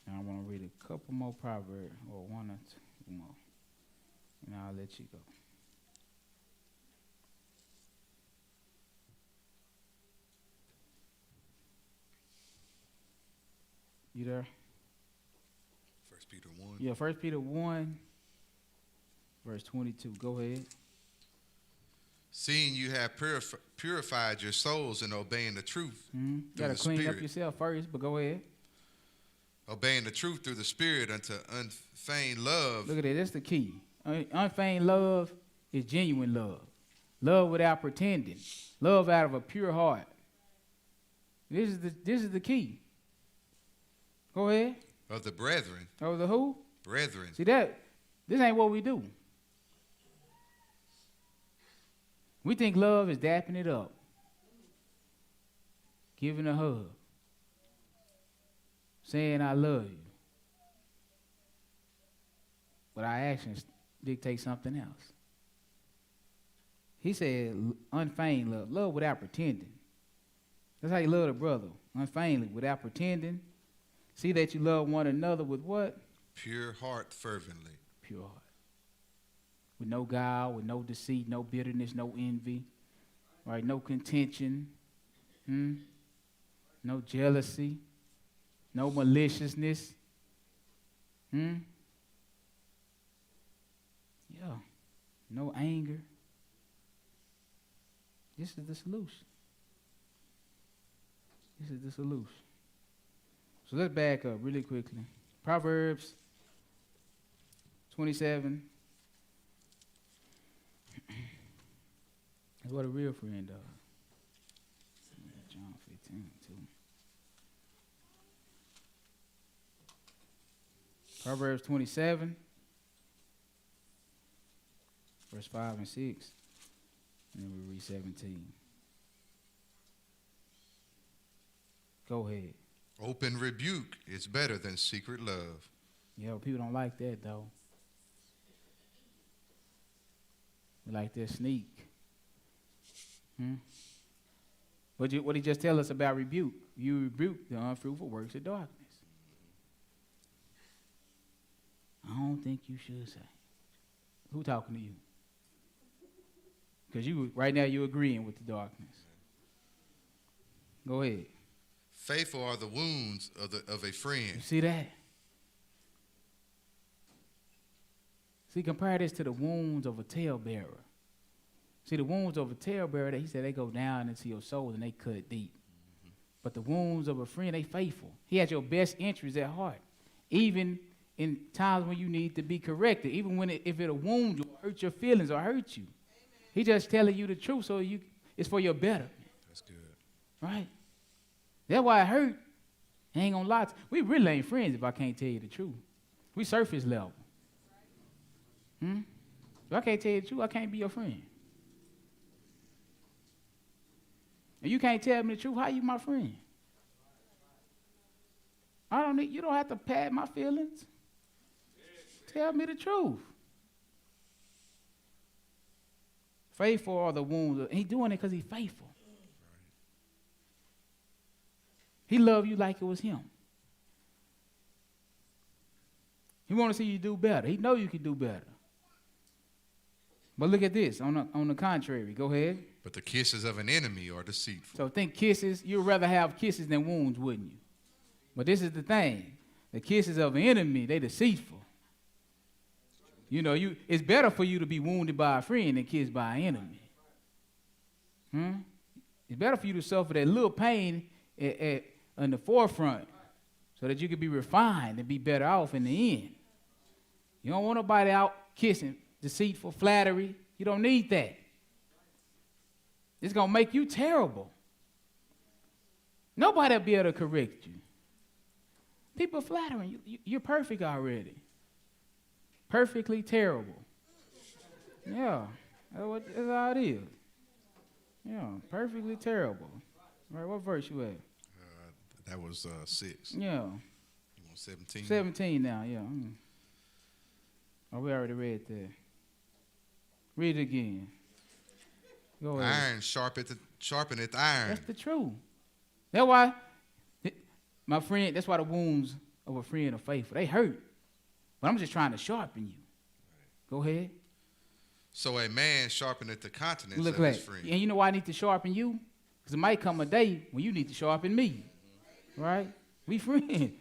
Now I want to read a couple more proverbs, or one or two more, and I'll let you go. You there? 1 Peter 1. Yeah, 1 Peter 1, verse 22. Go ahead. Seeing you have purified your souls in obeying the truth. Mm-hmm. You through got the to clean up Spirit. yourself first, but go ahead. Obeying the truth through the Spirit unto unfeigned love. Look at it. That's the key. Unfeigned love is genuine love. Love without pretending. Love out of a pure heart. This is the key. Go ahead. Of the brethren. Of the who? Brethren. See that? This ain't what we do. We think love is dapping it up. Giving a hug. Saying I love you. But our actions dictate something else. He said unfeigned love. Love without pretending. That's how you love a brother. Unfeignedly, without pretending. See that you love one another with what? Pure heart fervently. Pure heart. With no guile, with no deceit, no bitterness, no envy. Right? No contention. No jealousy. No maliciousness. Yeah. No anger. This is the solution. This is the solution. So let's back up really quickly. Proverbs 27. That's what a real friend does. John 15, too. Proverbs 27, verse 5 and 6. And then we read 17. Go ahead. Open rebuke is better than secret love. Yeah, but people don't like that, though. They like that sneak. What did he just tell us about rebuke? You rebuke the unfruitful works of darkness. I don't think you should say. Who talking to you? Because right now you're agreeing with the darkness. Go ahead. Faithful are the wounds of a friend. You see that? See, compare this to the wounds of a talebearer. See, the wounds of a talebearer, he said they go down into your soul and they cut deep. But the wounds of a friend, they faithful. He has your best interests at heart. Even in times when you need to be corrected, even when if it'll wound you, or hurt your feelings, or hurt you. He just telling you the truth, so it's for your betterment. That's good. Right? That's why it hurt. I ain't gonna lie. We really ain't friends if I can't tell you the truth. We surface level. If I can't tell you the truth, I can't be your friend. And you can't tell me the truth, how you my friend? You don't have to pad my feelings. Tell me the truth. Faithful are the wounds. And he's doing it because he's faithful. He loved you like it was him. He want to see you do better. He know you can do better. But look at this. On the contrary, go ahead. But the kisses of an enemy are deceitful. So think kisses. You'd rather have kisses than wounds, wouldn't you? But this is the thing. The kisses of an enemy, they deceitful. You know, it's better for you to be wounded by a friend than kissed by an enemy. It's better for you to suffer that little pain in the forefront so that you can be refined and be better off in the end. You don't want nobody out kissing, deceitful, flattery. You don't need that. It's going to make you terrible. Nobody will be able to correct you. People flattering you. You're perfect already. Perfectly terrible. Yeah, that's how it is. Yeah, perfectly terrible. All right, what verse you at? That was 6. Yeah. You want 17? 17 now, yeah. Oh, we already read that. Read it again. Go ahead. Iron sharpeneth iron. That's the truth. That's why, my friend, that's why the wounds of a friend are faithful. They hurt. But I'm just trying to sharpen you. Go ahead. So a man sharpeneth the countenance of like, his friend. And you know why I need to sharpen you? Because it might come a day when you need to sharpen me. Right? We friends.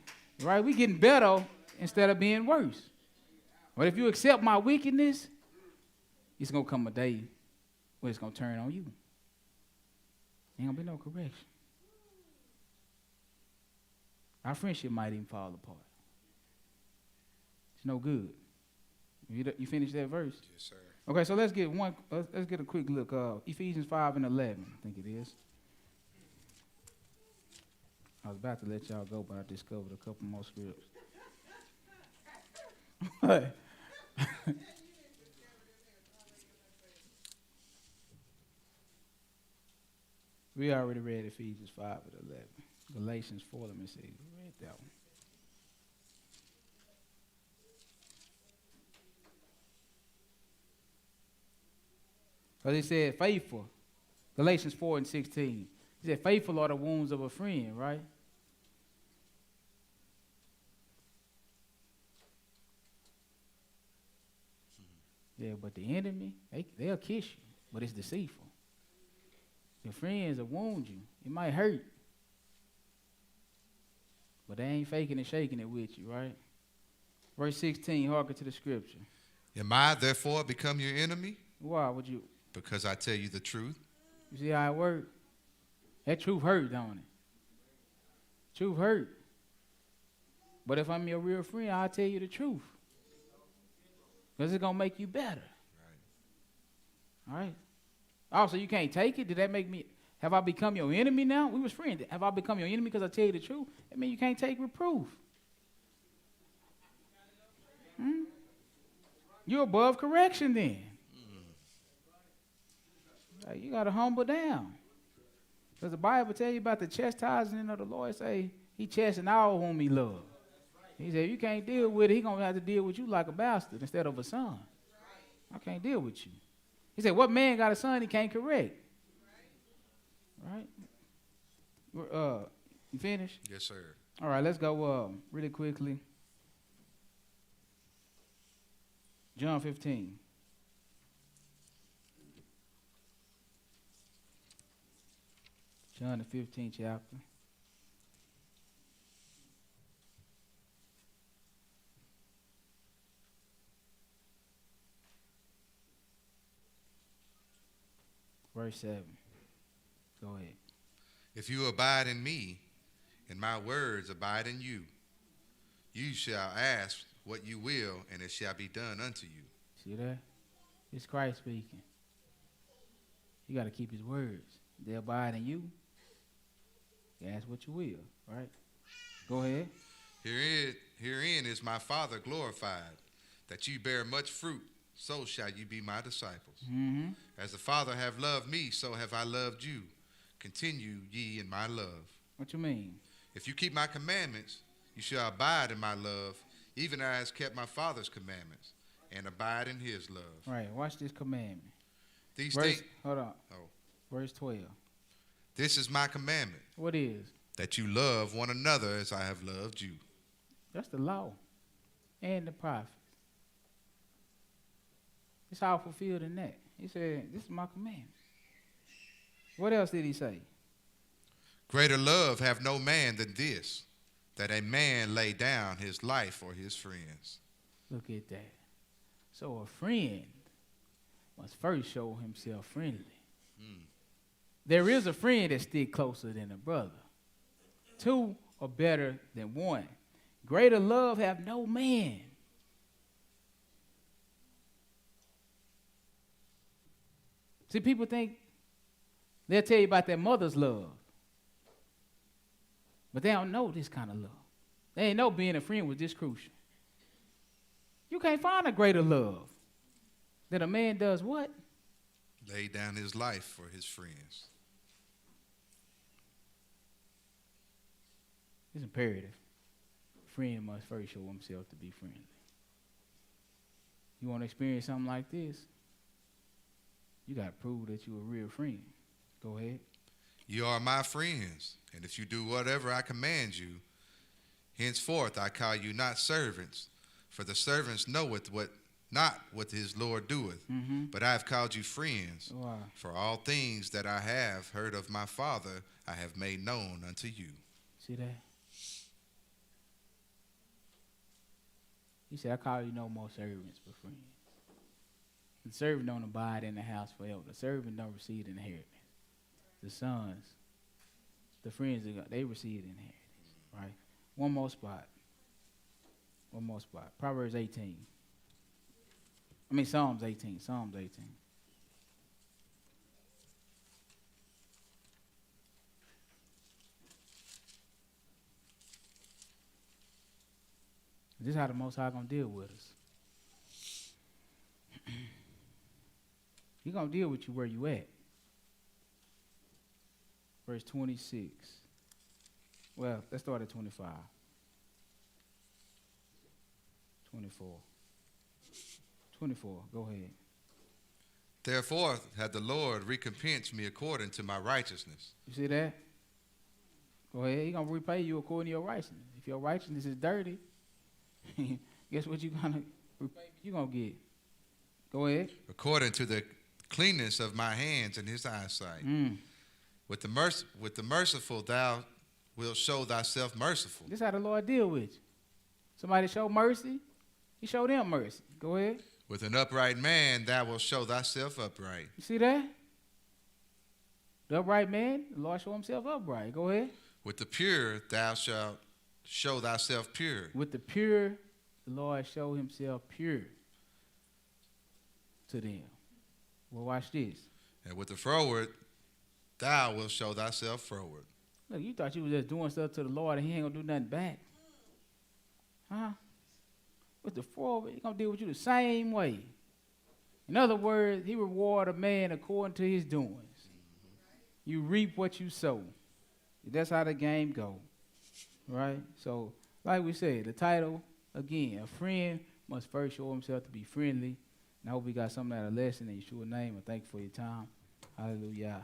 Right? We getting better instead of being worse. But if you accept my wickedness, it's going to come a day where it's going to turn on you. Ain't going to be no correction. Our friendship might even fall apart. It's no good. You finish that verse? Yes, sir. Okay, so let's get a quick look. Ephesians 5:11, I think it is. I was about to let y'all go, but I discovered a couple more scripts. We already read Ephesians 5:11. Galatians 4, let me see. We read that one. Because he said faithful. Galatians 4:16. He said faithful are the wounds of a friend, right? Yeah, but the enemy, they'll kiss you, but it's deceitful. Your friends will wound you. It might hurt. But they ain't faking and shaking it with you, right? Verse 16, hearken to the scripture. Am I therefore become your enemy? Why would you? Because I tell you the truth. You see how it works? That truth hurt, don't it? Truth hurt. But if I'm your real friend, I'll tell you the truth. Because it's going to make you better. Right. All right? Also, you can't take it? Did that make me, have I become your enemy now? We was friends. Have I become your enemy because I tell you the truth? That means you can't take reproof. You're above correction then. Like, you got to humble down. Because the Bible tell you about the chastising of the Lord. Say, he chastened all whom he loved. He said, if you can't deal with it, he's going to have to deal with you like a bastard instead of a son. I can't deal with you. He said, what man got a son he can't correct? Right? You finished? Yes, sir. All right, let's go really quickly. John 15. John the 15th chapter. Verse 7. Go ahead. If you abide in me, and my words abide in you, you shall ask what you will, and it shall be done unto you. See that? It's Christ speaking. You got to keep his words. They abide in you. You ask what you will, right? Go ahead. Herein is my Father glorified, that you bear much fruit, so shall you be my disciples. Mm-hmm. As the Father have loved me, so have I loved you. Continue ye in my love. What you mean? If you keep my commandments, you shall abide in my love, even as I have kept my Father's commandments, and abide in his love. Right. Watch this commandment. These things. Hold on. Oh. Verse 12. This is my commandment, What is? that you love one another as I have loved you. That's the law and the prophets. It's all fulfilled in that. He said, this is my commandment. What else did he say? Greater love have no man than this, that a man lay down his life for his friends. Look at that. So a friend must first show himself friendly. There is a friend that stick closer than a brother. Two are better than one. Greater love have no man. See, people think they'll tell you about their mother's love, but they don't know this kind of love. They ain't know being a friend was this crucial. You can't find a greater love than a man does what? Lay down his life for his friends. It's imperative. A friend must first show himself to be friendly. You want to experience something like this? You got to prove that you're a real friend. Go ahead. You are my friends, and if you do whatever I command you, henceforth I call you not servants, for the servants knoweth not what his Lord doeth, but I have called you friends. Wow. For all things that I have heard of my Father I have made known unto you. See that? He said, I call you no more servants, but friends. The servant don't abide in the house forever. The servant don't receive the inheritance. The sons, the friends, they receive the inheritance, right? One more spot. Proverbs 18. Psalms 18. Psalms 18. This is how the Most High going to deal with us. He going to deal with you where you at. Verse 26. Well, let's start at 25. 24. Go ahead. Therefore hath the Lord recompensed me according to my righteousness. You see that? Go ahead. He's going to repay you according to your righteousness. If your righteousness is dirty, guess what you're going to get? Go ahead. According to the cleanness of my hands in his eyesight. With the merciful thou wilt show thyself merciful. This is how the Lord deal with you. Somebody show mercy, he show them mercy. Go ahead. With an upright man thou wilt show thyself upright. You see that? The upright man, the Lord show himself upright. Go ahead. With the pure thou shalt show thyself pure. With the pure, the Lord show himself pure to them. Well, watch this. And with the froward thou wilt show thyself froward. Look, you thought you was just doing stuff to the Lord and he ain't going to do nothing back. Huh? With the froward, he going to deal with you the same way. In other words, he reward a man according to his doings. You reap what you sow. That's how the game go, right? So, like we said, the title, again, a friend must first show himself to be friendly. And I hope you got something out of the lesson in Yeshua's name. And thank you for your time. Hallelujah.